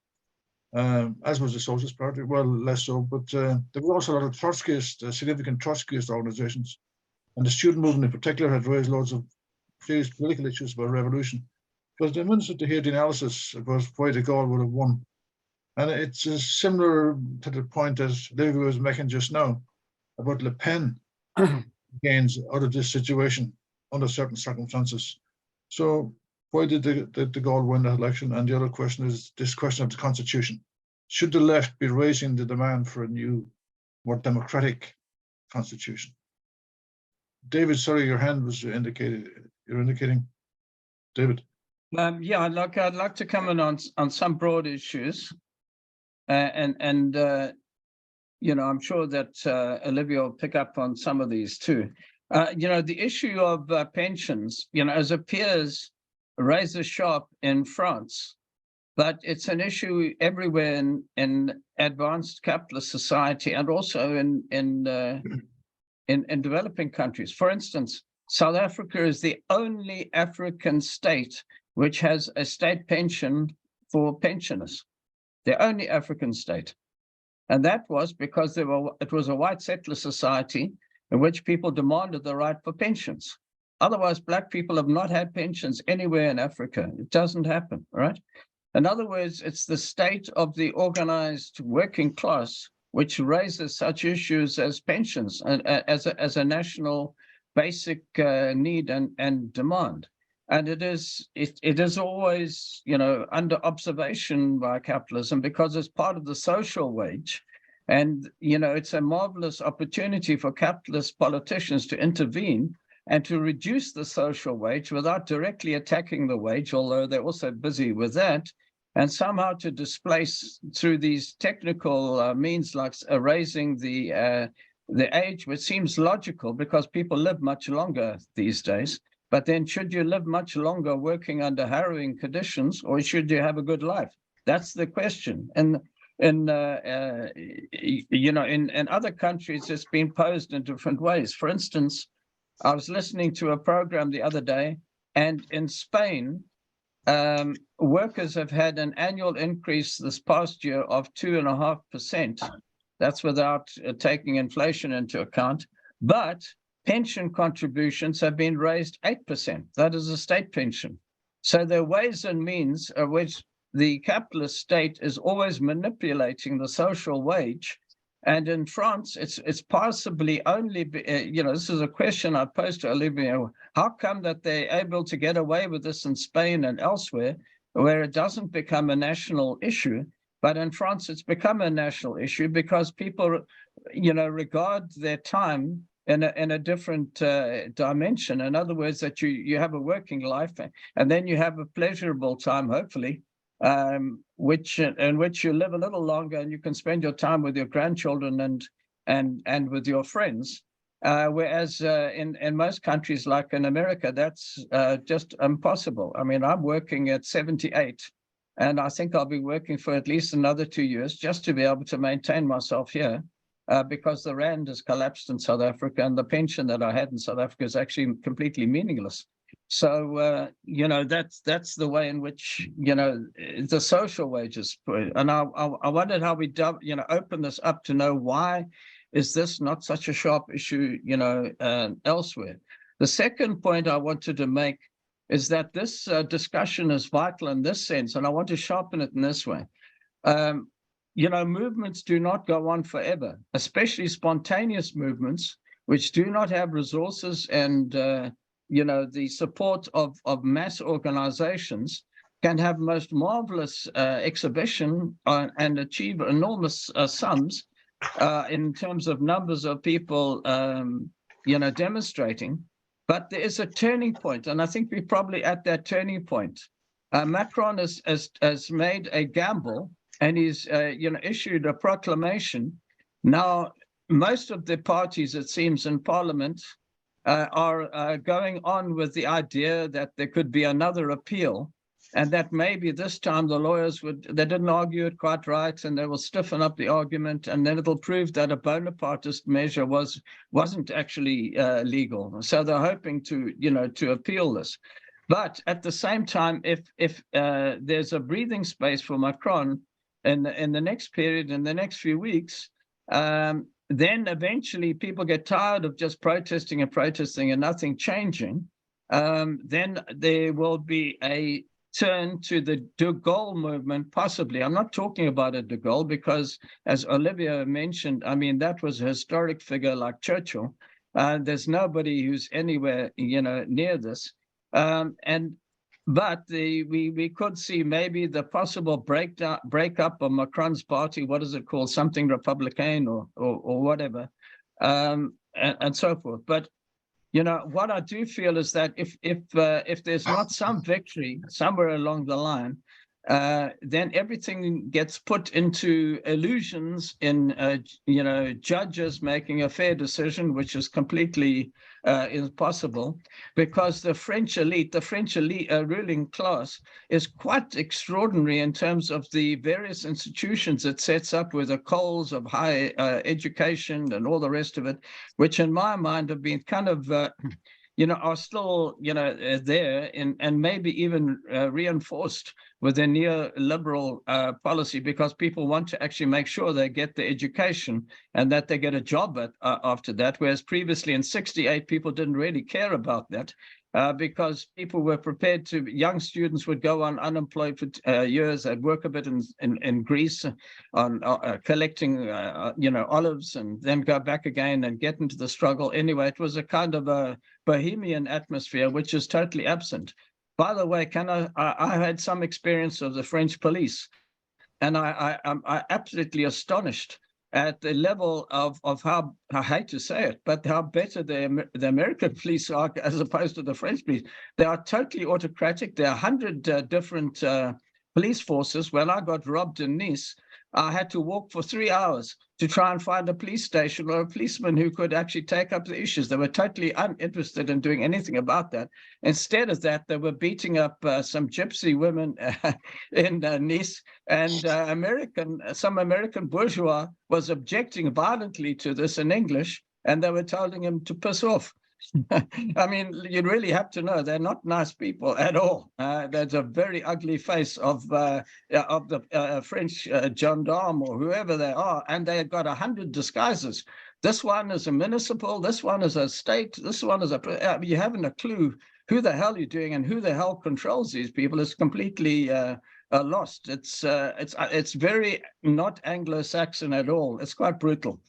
as was the Socialist Party. Well, less so, but there were also a lot of Trotskyist, significant Trotskyist organizations, and the student movement in particular had raised loads of serious political issues about revolution. But I'm interested to hear the analysis about why de Gaulle would have won. And it's similar to the point that Olivier was making just now about Le Pen gains out of this situation under certain circumstances. So why did de Gaulle win that election? And the other question is this question of the constitution. Should the left be raising the demand for a new, more democratic constitution? David, sorry, your hand was indicated. You're indicating, David. Yeah, I'd like to comment on some broad issues, you know, I'm sure that Olivia will pick up on some of these too. You know, the issue of pensions, you know, as appears razor sharp in France, but it's an issue everywhere in advanced capitalist society and also in developing countries. For instance, South Africa is the only African state which has a state pension for pensioners, the only African state. And that was because it was a white settler society in which people demanded the right for pensions. Otherwise, Black people have not had pensions anywhere in Africa. It doesn't happen, right? In other words, it's the state of the organized working class which raises such issues as pensions and as a national basic need and demand. And it is always, you know, under observation by capitalism because it's part of the social wage. And, you know, it's a marvelous opportunity for capitalist politicians to intervene and to reduce the social wage without directly attacking the wage, although they're also busy with that, and somehow to displace through these technical means like raising the age, which seems logical because people live much longer these days. But then should you live much longer working under harrowing conditions, or should you have a good life? That's the question. And you know, in other countries, it's been posed in different ways. For instance, I was listening to a program the other day, and in Spain, workers have had an annual increase this past year of 2.5%. That's without taking inflation into account. But pension contributions have been raised 8%. That is a state pension. So there are ways and means of which the capitalist state is always manipulating the social wage. And in France, it's possibly only, you know, this is a question I posed to Olivia. How come that they're able to get away with this in Spain and elsewhere, where it doesn't become a national issue? But in France, it's become a national issue because people, you know, regard their time in a different dimension. In other words, that you have a working life and then you have a pleasurable time, hopefully, in which you live a little longer and you can spend your time with your grandchildren and with your friends. Whereas in most countries, like in America, that's just impossible. I mean, I'm working at 78, and I think I'll be working for at least another 2 years just to be able to maintain myself here. Because the rand has collapsed in South Africa and the pension that I had in South Africa is actually completely meaningless. So, you know, that's the way in which, you know, the social wages. And I wondered how we, you know, open this up to know why is this not such a sharp issue, you know, elsewhere. The second point I wanted to make is that this discussion is vital in this sense, and I want to sharpen it in this way. You know, movements do not go on forever, especially spontaneous movements, which do not have resources and, you know, the support of mass organizations can have most marvelous exhibition and achieve enormous sums in terms of numbers of people, you know, demonstrating. But there is a turning point, and I think we're probably at that turning point. Macron has made a gamble, and he's you know, issued a proclamation. Now, most of the parties, it seems, in Parliament are going on with the idea that there could be another appeal, and that maybe this time the lawyers they didn't argue it quite right, and they will stiffen up the argument, and then it'll prove that a bonapartist measure wasn't actually legal. So they're hoping to, you know, to appeal this. But at the same time, if there's a breathing space for Macron in the next period, in the next few weeks, then eventually people get tired of just protesting and nothing changing. Then there will be a turn to the de Gaulle movement, possibly. I'm not talking about a de Gaulle because, as Olivia mentioned, I mean, that was a historic figure like Churchill. There's nobody who's anywhere, you know, near this. But we could see maybe the possible breakup of Macron's party. What is it called? Something Republican or whatever, and so forth. But what I do feel is that if there's not some victory somewhere along the line, then everything gets put into illusions in, judges making a fair decision, which is completely impossible, because the French elite, ruling class, is quite extraordinary in terms of the various institutions it sets up with the coals of high education and all the rest of it, which in my mind have been kind of are still, there and maybe even reinforced with a neoliberal policy, because people want to actually make sure they get the education and that they get a job after that. Whereas previously in 68, people didn't really care about that because people were prepared to, young students would go on unemployed for years. They'd work a bit in Greece on collecting, olives, and then go back again and get into the struggle. Anyway, it was a kind of a bohemian atmosphere, which is totally absent. By the way, I had some experience of the French police, and I'm absolutely astonished at the level of how, I hate to say it, but how better the American police are as opposed to the French police. They are totally autocratic. There are 100 different police forces. When I got robbed in Nice, I had to walk for 3 hours to try and find a police station or a policeman who could actually take up the issues. They were totally uninterested in doing anything about that. Instead of that, they were beating up some gypsy women in Nice, and some American bourgeois was objecting violently to this in English, and they were telling him to piss off. I mean, you really have to know they're not nice people at all. There's a very ugly face of the French gendarme or whoever they are, and they've got 100 disguises. This one is a municipal, this one is a state, this one is you haven't a clue who the hell you're doing and who the hell controls these people. It's completely lost. It's very not Anglo-Saxon at all. It's quite brutal.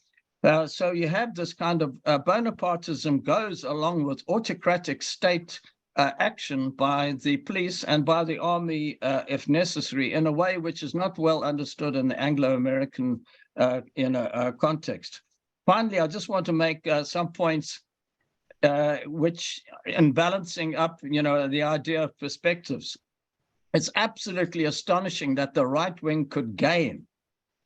So you have this kind of bonapartism goes along with autocratic state action by the police and by the army, if necessary, in a way which is not well understood in the Anglo-American context. Finally, I just want to make some points which, in balancing up, the idea of perspectives, it's absolutely astonishing that the right wing could gain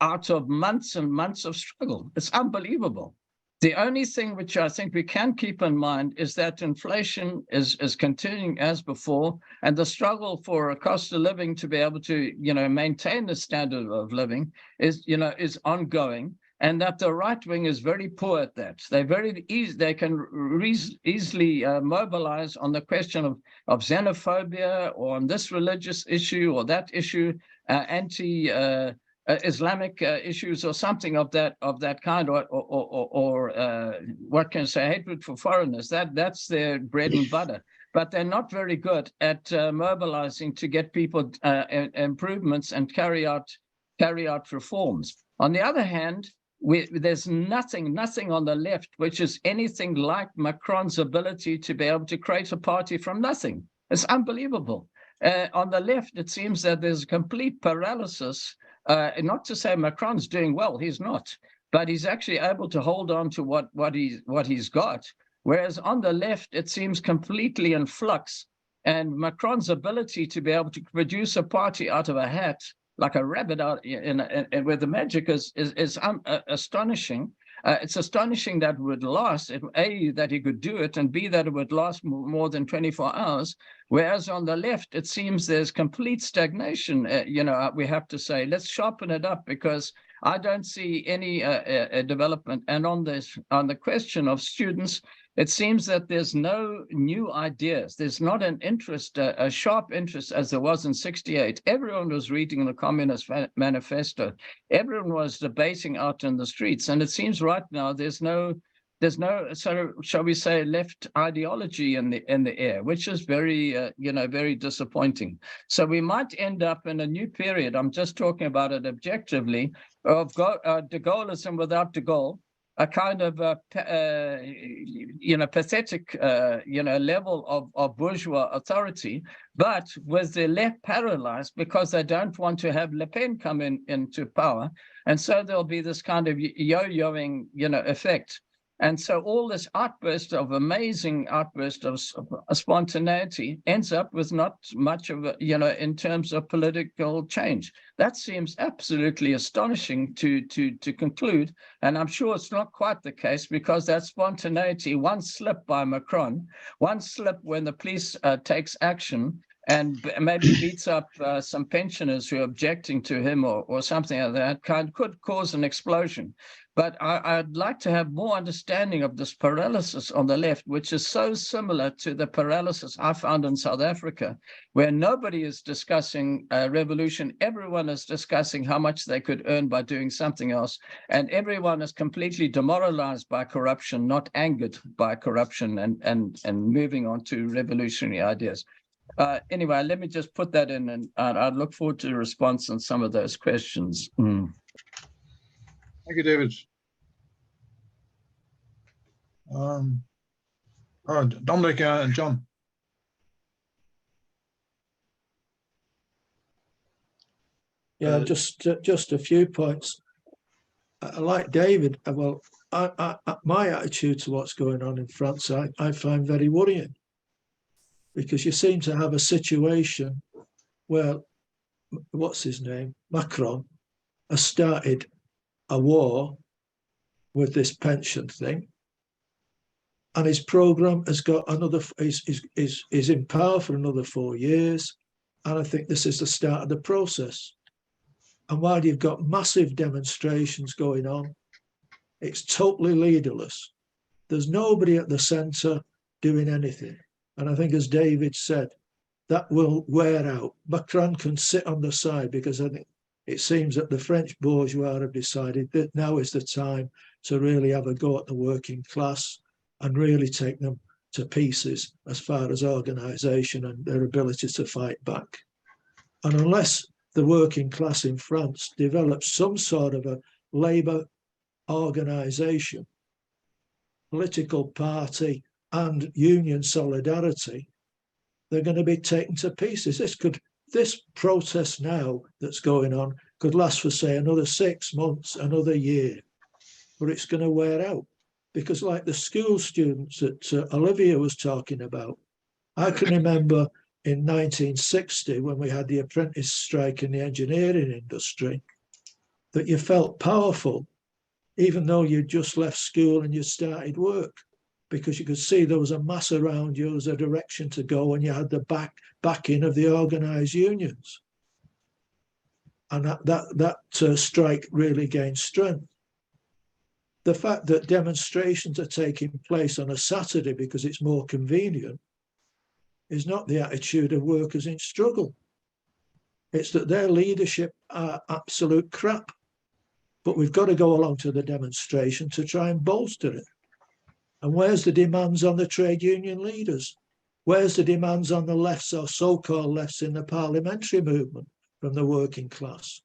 out of months and months of struggle. It's unbelievable. The only thing which I think we can keep in mind is that inflation is continuing as before, and the struggle for a cost of living to be able to, maintain the standard of living is ongoing, and that the right wing is very poor at that. They can easily mobilize on the question of xenophobia, or on this religious issue or that issue, Islamic issues or something of that kind, or what can I say, hatred for foreigners. That's their bread and butter. But they're not very good at mobilizing to get people improvements and carry out reforms. On the other hand, there's nothing on the left which is anything like Macron's ability to be able to create a party from nothing. It's unbelievable. On the left, it seems that there's a complete paralysis. Not to say Macron's doing well, he's not, but he's actually able to hold on to what he's got. Whereas on the left, it seems completely in flux, and Macron's ability to be able to produce a party out of a hat, like a rabbit out where the magic is astonishing. It's astonishing that it would last, A, that he could do it, and B, that it would last more than 24 hours. Whereas on the left, it seems there's complete stagnation. We have to say, let's sharpen it up, because I don't see any development. And on the question of students, it seems that there's no new ideas. There's not an interest, a sharp interest as there was in 68. Everyone was reading the Communist Manifesto. Everyone was debating out in the streets. And it seems right now there's no sort of, shall we say, left ideology in the air, which is very, very disappointing. So we might end up in a new period. I'm just talking about it objectively, of de Gaullism without de Gaulle, a kind of pathetic level of bourgeois authority, but with the left paralyzed because they don't want to have Le Pen come into power, and so there'll be this kind of yo-yoing effect. And so all this amazing outburst of spontaneity ends up with not much of a, in terms of political change. That seems absolutely astonishing to conclude. And I'm sure it's not quite the case, because that spontaneity, one slip by Macron, one slip when the police takes action and maybe beats up some pensioners who are objecting to him or something of that kind, could cause an explosion. But I'd like to have more understanding of this paralysis on the left, which is so similar to the paralysis I found in South Africa, where nobody is discussing revolution. Everyone is discussing how much they could earn by doing something else. And everyone is completely demoralized by corruption, not angered by corruption, and moving on to revolutionary ideas. Anyway, let me just put that in, and I'd look forward to a response on some of those questions. Thank you, David. Dominic and John. Yeah, just a few points. I like David. Well, my attitude to what's going on in France, I find very worrying, because you seem to have a situation where, what's his name, Macron, has started a war with this pension thing, and his program has got another, is in power for another 4 years, and I think this is the start of the process. And while you've got massive demonstrations going on, it's totally leaderless. There's nobody at the centre doing anything. And I think, as David said, that will wear out. Macron can sit on the side, because I think it seems that the French bourgeois have decided that now is the time to really have a go at the working class and really take them to pieces as far as organisation and their ability to fight back. And unless the working class in France develops some sort of a labour organisation, political party and union solidarity, they're going to be taken to pieces. This protest now that's going on could last for, say, another 6 months, another year, but it's going to wear out. Because like the school students that Olivia was talking about, I can remember in 1960, when we had the apprentice strike in the engineering industry, that you felt powerful, even though you'd just left school and you started work, because you could see there was a mass around you, there was a direction to go, and you had the backing of the organised unions. And that strike really gained strength. The fact that demonstrations are taking place on a Saturday because it's more convenient is not the attitude of workers in struggle. It's that their leadership are absolute crap. But we've got to go along to the demonstration to try and bolster it. And where's the demands on the trade union leaders? Where's the demands on the lefts, or so-called lefts, in the parliamentary movement from the working class?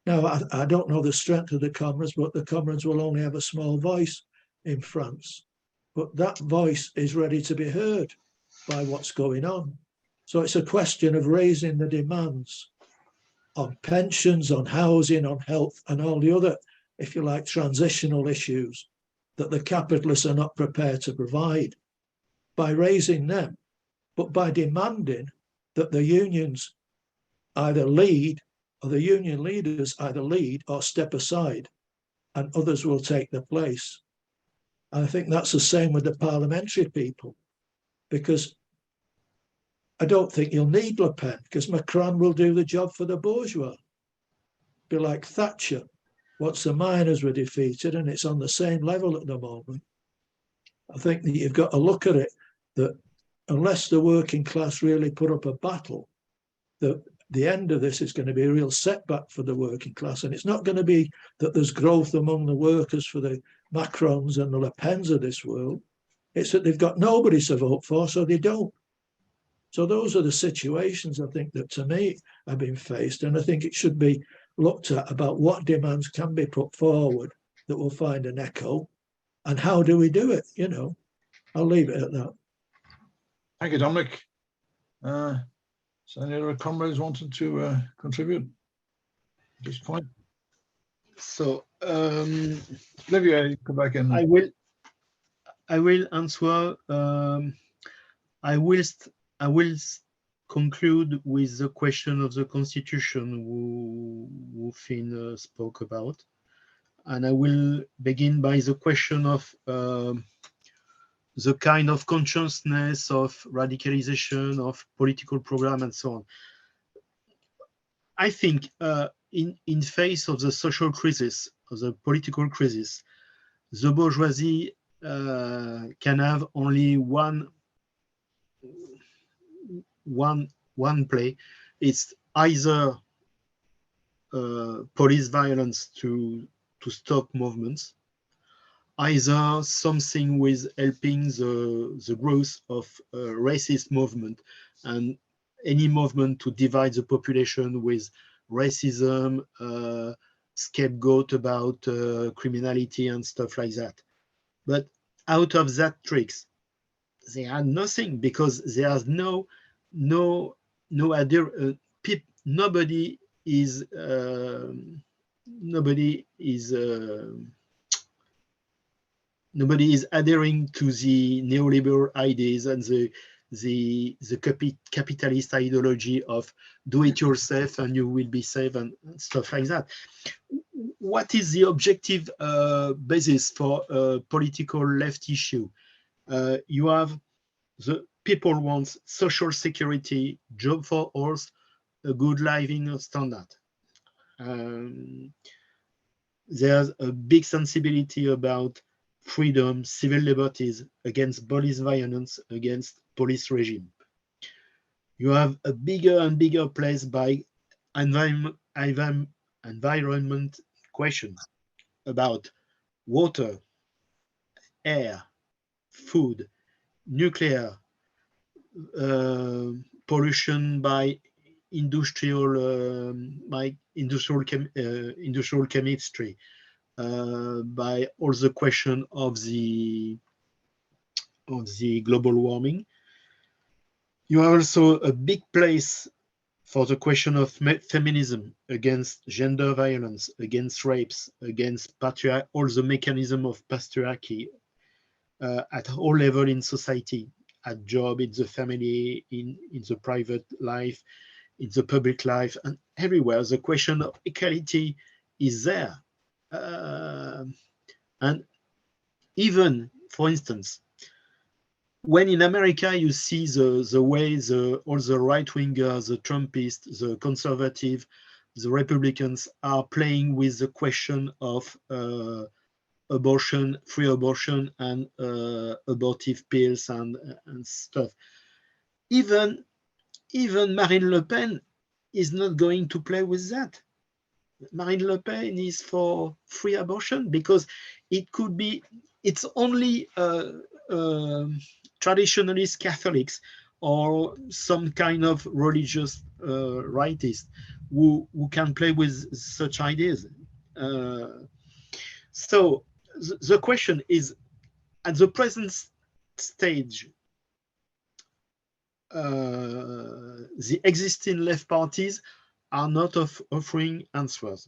Now, I don't know the strength of the comrades, but the comrades will only have a small voice in France. But that voice is ready to be heard by what's going on. So it's a question of raising the demands on pensions, on housing, on health, and all the other, if you like, transitional issues that the capitalists are not prepared to provide, by raising them, but by demanding that the unions either lead, or the union leaders either lead or step aside, and others will take their place. And I think that's the same with the parliamentary people, because I don't think you'll need Le Pen, because Macron will do the job for the bourgeois. Be like Thatcher. Once the miners were defeated, and it's on the same level at the moment, I think that you've got to look at it, that unless the working class really put up a battle, the end of this is going to be a real setback for the working class. And it's not going to be that there's growth among the workers for the Macrons and the Le Pens of this world. It's that they've got nobody to vote for, so they don't. So those are the situations, I think, that to me have been faced. And I think it should be looked at about what demands can be put forward that will find an echo, and how do we do it, you know. I'll leave it at that. Thank you, Dominic. So any other comrades wanted to contribute at this point? So, Olivia, you come back in. I will I will answer. I will conclude with the question of the Constitution who Finn spoke about, and I will begin by the question of the kind of consciousness of radicalization of political program and so on. I think in face of the social crisis, of the political crisis, the bourgeoisie can have only one play. It's either police violence to stop movements, either something with helping the growth of racist movement and any movement to divide the population with racism, scapegoat about criminality and stuff like that. But out of that tricks, they had nothing, because there's nobody is adhering to the neoliberal ideas and the capitalist ideology of do it yourself and you will be safe and stuff like that. What is the objective basis for a political left issue? You have the people want social security, job for all, a good living standard. There's a big sensibility about freedom, civil liberties, against police violence, against police regime. You have a bigger and bigger place by environment questions about water, air, food, nuclear, pollution by industrial chemistry, by all the question of the global warming. You have also a big place for the question of feminism, against gender violence, against rapes, against all the mechanism of patriarchy at all level in society, at job, in the family, in the private life, in the public life, and everywhere. The question of equality is there. And even, for instance, when in America you see the way all the right-wingers, the Trumpists, the conservative, the Republicans are playing with the question of abortion, free abortion, and abortive pills and stuff. Even Marine Le Pen is not going to play with that. Marine Le Pen is for free abortion because it's only traditionalist Catholics or some kind of religious rightists who can play with such ideas. So the question is, at the present stage, the existing left parties are not offering answers.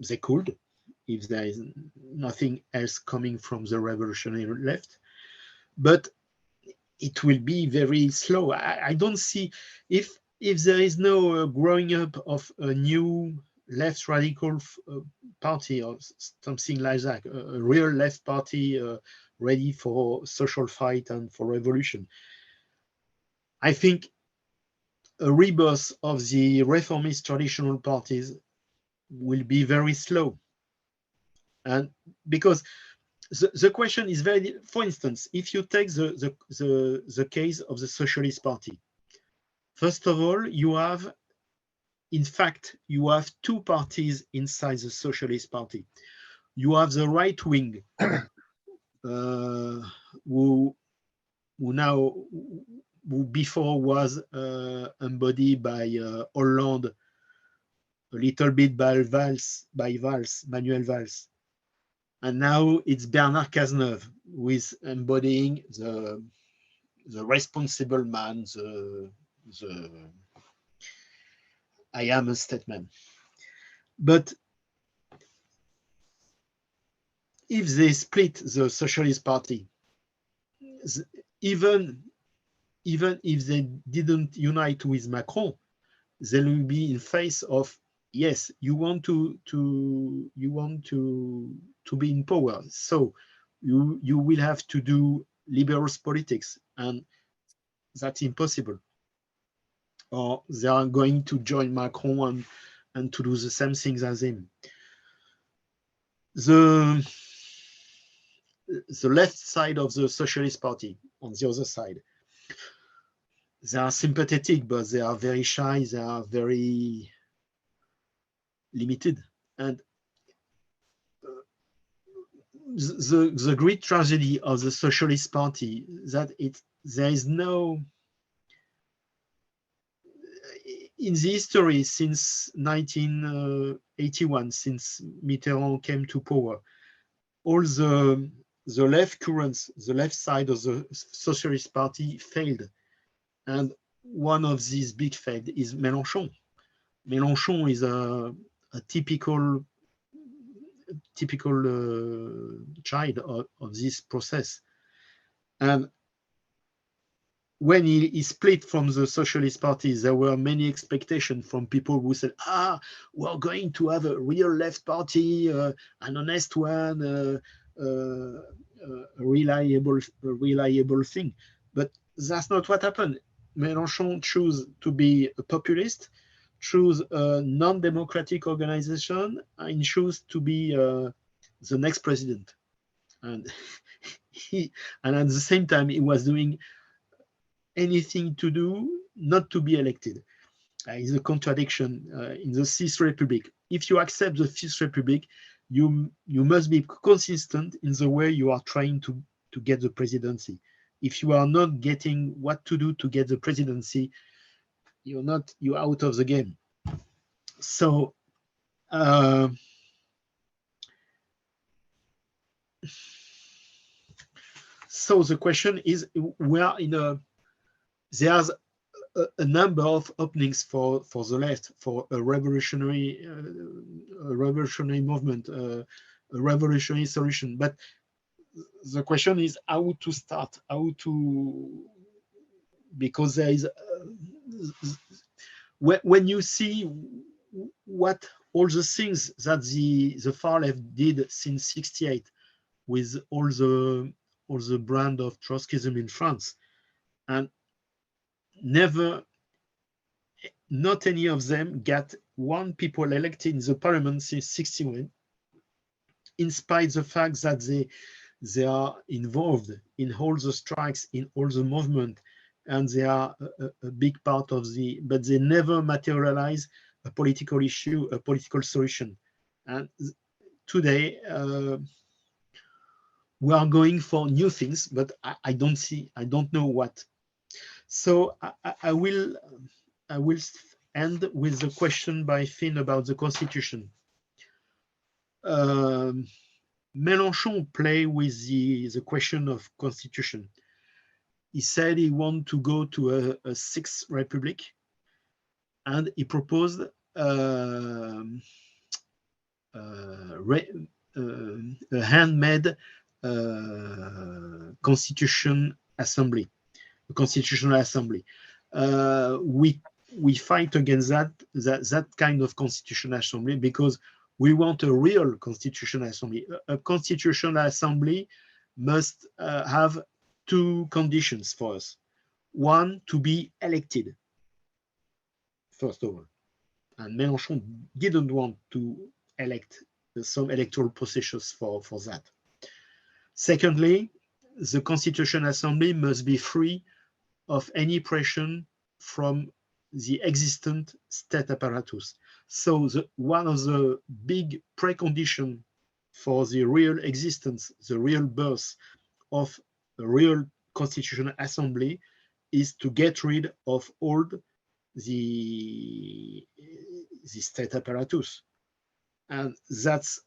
They could, if there is nothing else coming from the revolutionary left, but it will be very slow. I don't see, if there is no growing up of a new left radical party or something like that, a real left party ready for social fight and for revolution, I think a rebirth of the reformist traditional parties will be very slow. And because the question is very, for instance, if you take the case of the Socialist Party, first of all, you have two parties inside the Socialist Party. You have the right wing, who before was embodied by Hollande, a little bit by Manuel Valls. And now it's Bernard Cazeneuve who is embodying the responsible man, the I am a statesman. But if they split the Socialist Party, even if they didn't unite with Macron, they will be in face of, yes, you want to be in power, so you will have to do liberal politics, and that's impossible. Or they are going to join Macron and to do the same things as him. The left side of the Socialist Party, on the other side, they are sympathetic, but they are very shy, they are very limited. And the great tragedy of the Socialist Party that there is no, in the history since 1981, since Mitterrand came to power, all the left currents, the left side of the Socialist Party failed. And one of these big failed is Mélenchon. Mélenchon is a typical child of this process. And when he split from the Socialist Party, there were many expectations from people who said, we're going to have a real left party, an honest one, a reliable thing. But that's not what happened. Mélenchon chose to be a populist, chose a non-democratic organization, and chose to be the next president. And at the same time, he was doing anything to do not to be elected. It's a contradiction in the Fifth Republic. If you accept the Fifth Republic, you must be consistent in the way you are trying to get the presidency. If you are not getting what to do to get the presidency, you're out of the game. So so the question is, we are in there's a number of openings for the left, for a revolutionary movement, a revolutionary solution. But the question is how to start, because there is, when you see what all the things that the far left did since '68 with all the brand of Trotskyism in France, and not any of them got one people elected in the parliament since '61, in spite of the fact that they are involved in all the strikes, in all the movement, and they are a big part of but they never materialize a political issue, a political solution. And today, we are going for new things, but I don't know what. So I will end with the question by Finn about the constitution. Mélenchon played with the question of constitution. He said he wanted to go to a sixth republic, and he proposed a handmade constitutional assembly. We fight against that kind of constitutional assembly, because we want a real constitutional assembly. A constitutional assembly must have two conditions for us. One, to be elected, first of all. And Mélenchon didn't want to elect some electoral processes for that. Secondly, the Constitutional Assembly must be free of any pressure from the existent state apparatus. So one of the big preconditions for the real existence, the real birth of a real Constitutional Assembly is to get rid of all the state apparatus. And that's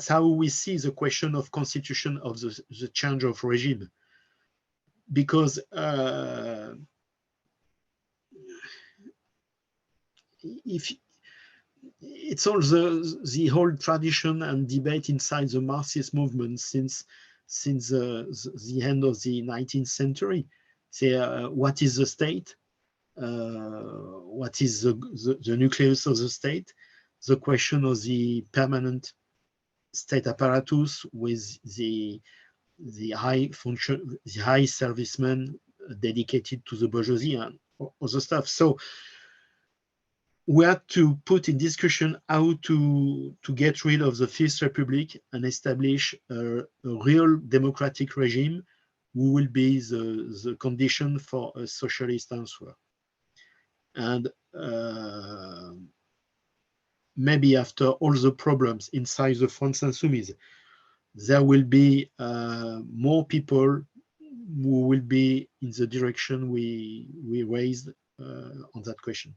how we see the question of constitution, of the change of regime. Because if it's all the whole tradition and debate inside the Marxist movement since since the end of the 19th century. Say, what is the state? What is the nucleus of the state? The question of the permanent state apparatus with the high servicemen dedicated to the bourgeoisie and other stuff. So we had to put in discussion how to get rid of the Fifth Republic and establish a real democratic regime who will be the condition for a socialist answer. And maybe after all the problems inside the France Insoumise, there will be more people who will be in the direction we raised on that question.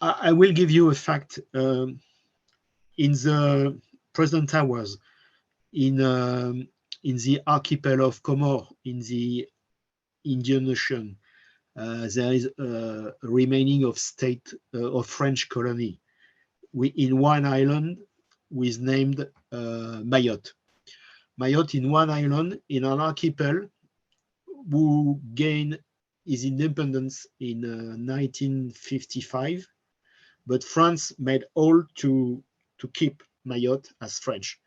I will give you a fact. In the present hours, in the archipel of Comores, in the Indian Ocean, there is a remaining of state of French colony. In one island, was named Mayotte. Mayotte in one island in an archipel who gained his independence in 1955, but France made all to keep Mayotte as French.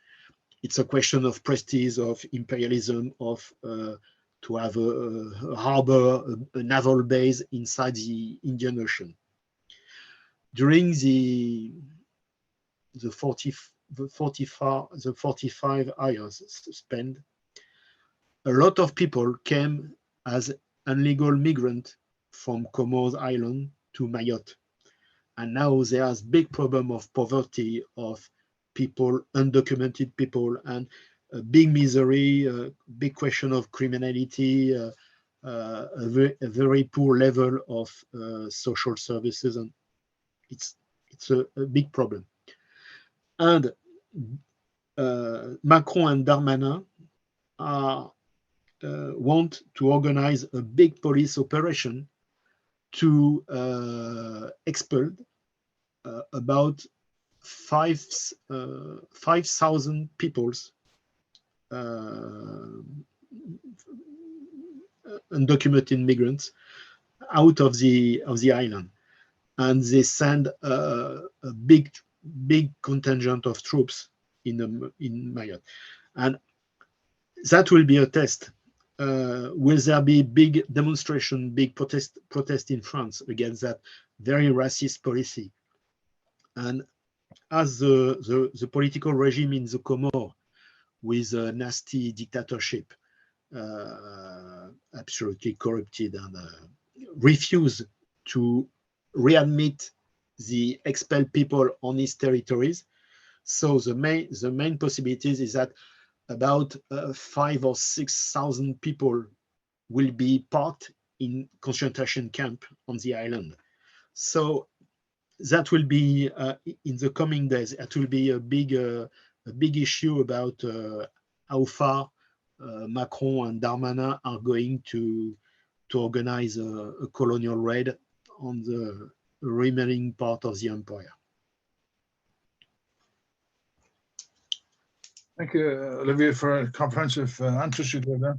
It's a question of prestige, of imperialism, of to have a harbor, a naval base inside the Indian Ocean. During the 45 years spent, a lot of people came as illegal migrants from Comoros Island to Mayotte. And now there's big problem of poverty, of people, undocumented people, and a big misery, a big question of criminality, a very poor level of social services, and it's a big problem. And Macron and Darmanin want to organize a big police operation to expel about 5,000 peoples, undocumented migrants, out of the island, and they send a big contingent of troops in Mayotte, and that will be a test. Will there be big demonstration, big protest in France against that very racist policy? And as the political regime in the Comoros, with a nasty dictatorship, absolutely corrupted, and refuse to readmit the expelled people on his territories. So the main possibilities is that about 5,000 or 6,000 people will be parked in concentration camp on the island. So that will be in the coming days. It will be a big issue about how far Macron and Darmanin are going to organize a colonial raid on the remaining part of the empire. Thank you, Olivier, for a comprehensive answers you gave there.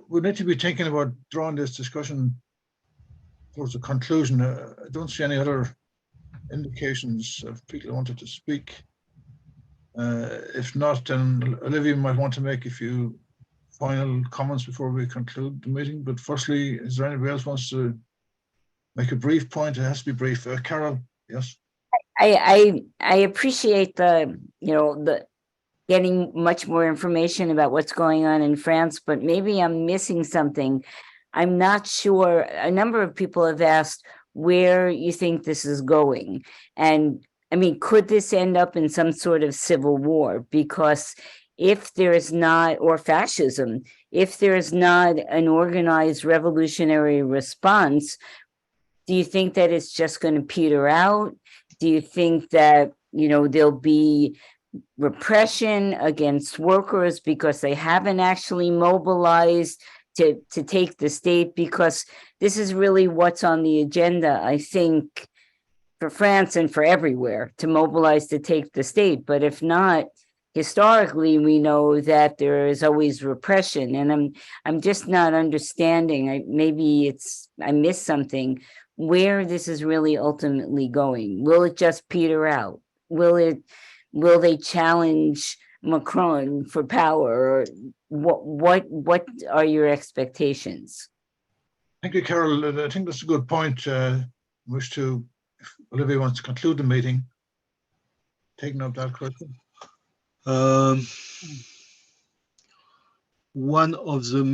We need to be thinking about drawing this discussion towards a conclusion. I don't see any other indications of people who wanted to speak. If not, then Olivier might want to make a few final comments before we conclude the meeting. But firstly, is there anybody else who wants to make a brief point? It has to be brief. Carol, yes. I appreciate the getting much more information about what's going on in France, but maybe I'm missing something. I'm not sure. A number of people have asked where you think this is going. And I mean, could this end up in some sort of civil war? Because if there is not, or fascism, if there is not an organized revolutionary response, do you think that it's just going to peter out? Do you think that, there'll be repression against workers because they haven't actually mobilized to take the state? Because this is really what's on the agenda, I think, for France and for everywhere to mobilize to take the state. But if not, historically, we know that there is always repression, and I'm just not understanding. Maybe I missed something where this is really ultimately going. Will it just peter out? Will they challenge Macron for power, or what are your expectations? Thank you, Carol. I think that's a good point. Wish to, if Olivier wants to conclude the meeting, taking up that question. One of the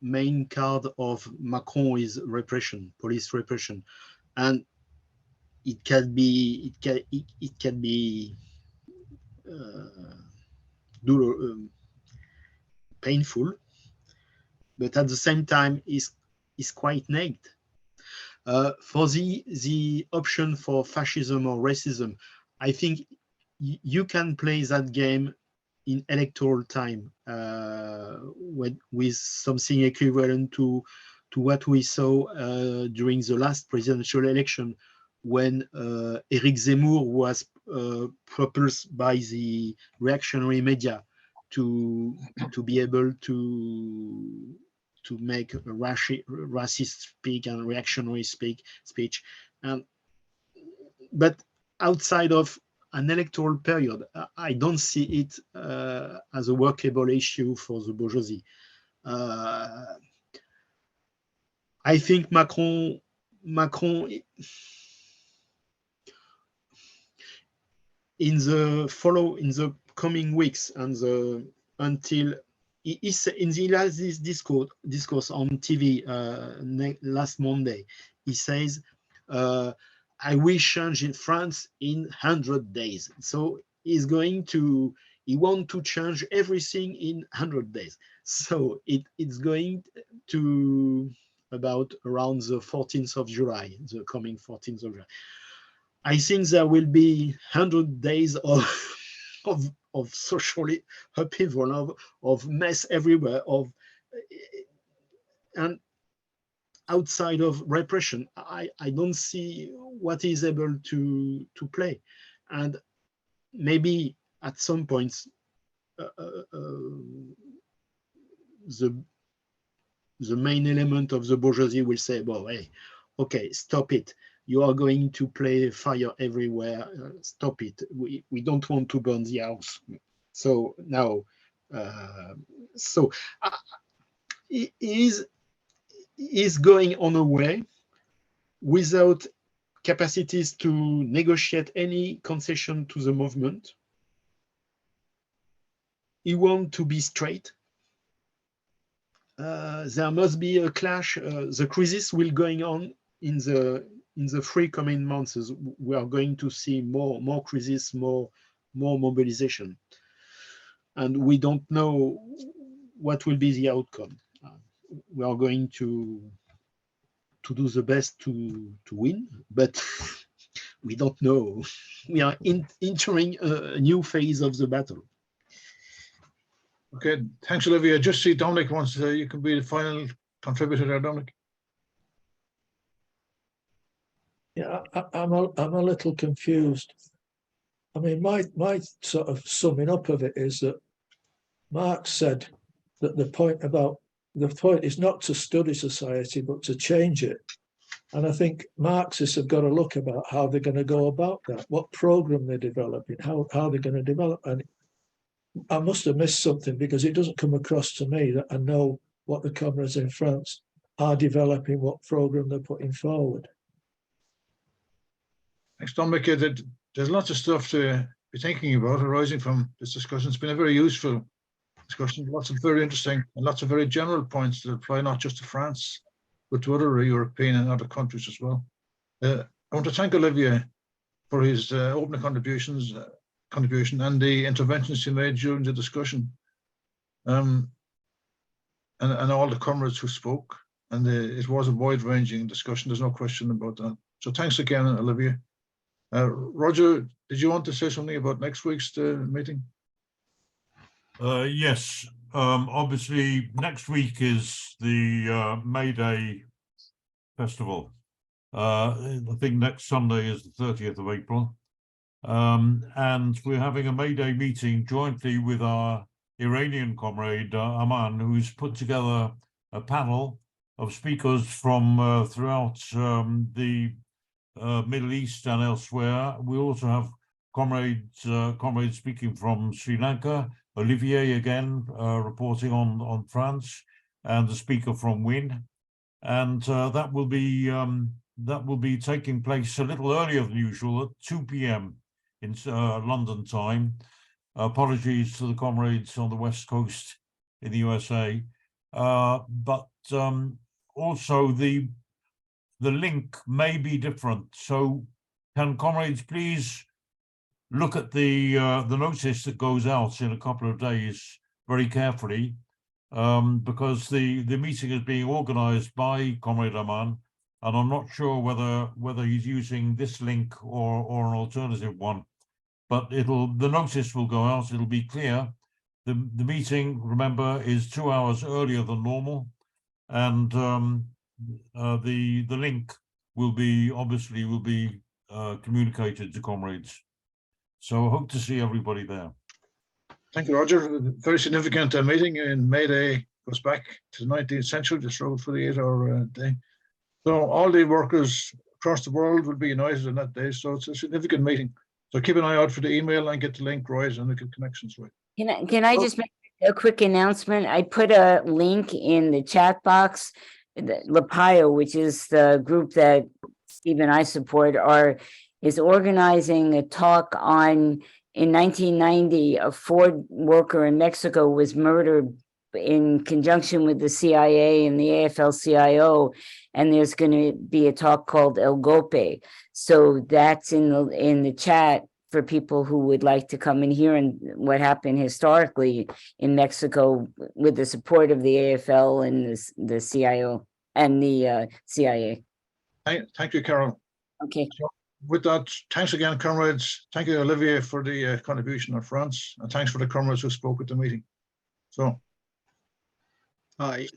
main card of Macron is repression, police repression, and it can be painful, but at the same time is quite negative. For the option for fascism or racism, I think you can play that game in electoral time with something equivalent to what we saw during the last presidential election, when Eric Zemmour was proposed by the reactionary media to be able to make a racist speak and reactionary speech. But outside of an electoral period, I don't see it as a workable issue for the bourgeoisie. I think Macron in the coming weeks and until he in the last discourse on TV last Monday, he says, I will change in France in 100 days. So he wants to change everything in 100 days. So it's going to about around the 14th of July, the coming 14th of July. I think there will be 100 days of social upheaval, of mess everywhere, and outside of repression, I don't see what is able to play. And maybe at some points, the main element of the bourgeoisie will say, well, hey, okay, stop it. You are going to play fire everywhere. Stop it. We don't want to burn the house. So now, it is going on a way without capacities to negotiate any concession to the movement. He wants to be straight. There must be a clash. The crisis will going on in the 3 coming months. We are going to see more crisis, more mobilization, and we don't know what will be the outcome. We are going to do the best to win, but we don't know. We are entering a new phase of the battle. Okay, thanks, Olivier. Just see Dominic wants you can be the final contributor there, Dominic. Yeah, I'm a little confused. I mean, my sort of summing up of it is that Marx said that the point is not to study society, but to change it. And I think Marxists have got to look about how they're going to go about that, what program they're developing, how they're going to develop. And I must have missed something, because it doesn't come across to me that I know what the comrades in France are developing, what program they're putting forward. Thanks, Dominic. There's lots of stuff to be thinking about arising from this discussion. It's been a very useful discussion, lots of very interesting and lots of very general points that apply not just to France, but to other European and other countries as well. I want to thank Olivier for his opening contribution and the interventions he made during the discussion, and all the comrades who spoke. And it was a wide-ranging discussion. There's no question about that. So thanks again, Olivier. Roger, did you want to say something about next week's meeting? Yes. Obviously, next week is the May Day festival. I think next Sunday is the 30th of April. And we're having a May Day meeting jointly with our Iranian comrade, Aman, who's put together a panel of speakers from throughout the Middle East and elsewhere. We also have comrades speaking from Sri Lanka, Olivier again reporting on France, and the speaker from WIN. And that will be taking place a little earlier than usual at 2 p.m. in London time. Apologies to the comrades on the West Coast in the USA, but also the link may be different. So can comrades please look at the notice that goes out in a couple of days very carefully, because the meeting is being organized by Comrade Aman, and I'm not sure whether he's using this link or an alternative one. But the notice will go out, it'll be clear. The meeting, remember, is 2 hours earlier than normal, and the link will be communicated to comrades. So I hope to see everybody there. Thank you, Roger. Very significant meeting in May Day, goes back to the 19th century, the struggle for the 8-hour day. So all the workers across the world will be united on that day. So it's a significant meeting. So keep an eye out for the email and get the link, Royce, and the connections, right? Can I just make a quick announcement? I put a link in the chat box. LaPio, which is the group that Steve and I support, is organizing a talk on, in 1990, a Ford worker in Mexico was murdered in conjunction with the CIA and the AFL-CIO, and there's going to be a talk called El Golpe. So that's in the chat for people who would like to come and hear and what happened historically in Mexico with the support of the AFL and the CIO and the CIA. Thank you, Carol. Okay. So with that, thanks again, comrades. Thank you, Olivier, for the contribution on France, and thanks for the comrades who spoke at the meeting. So, Aye.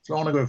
so on a go.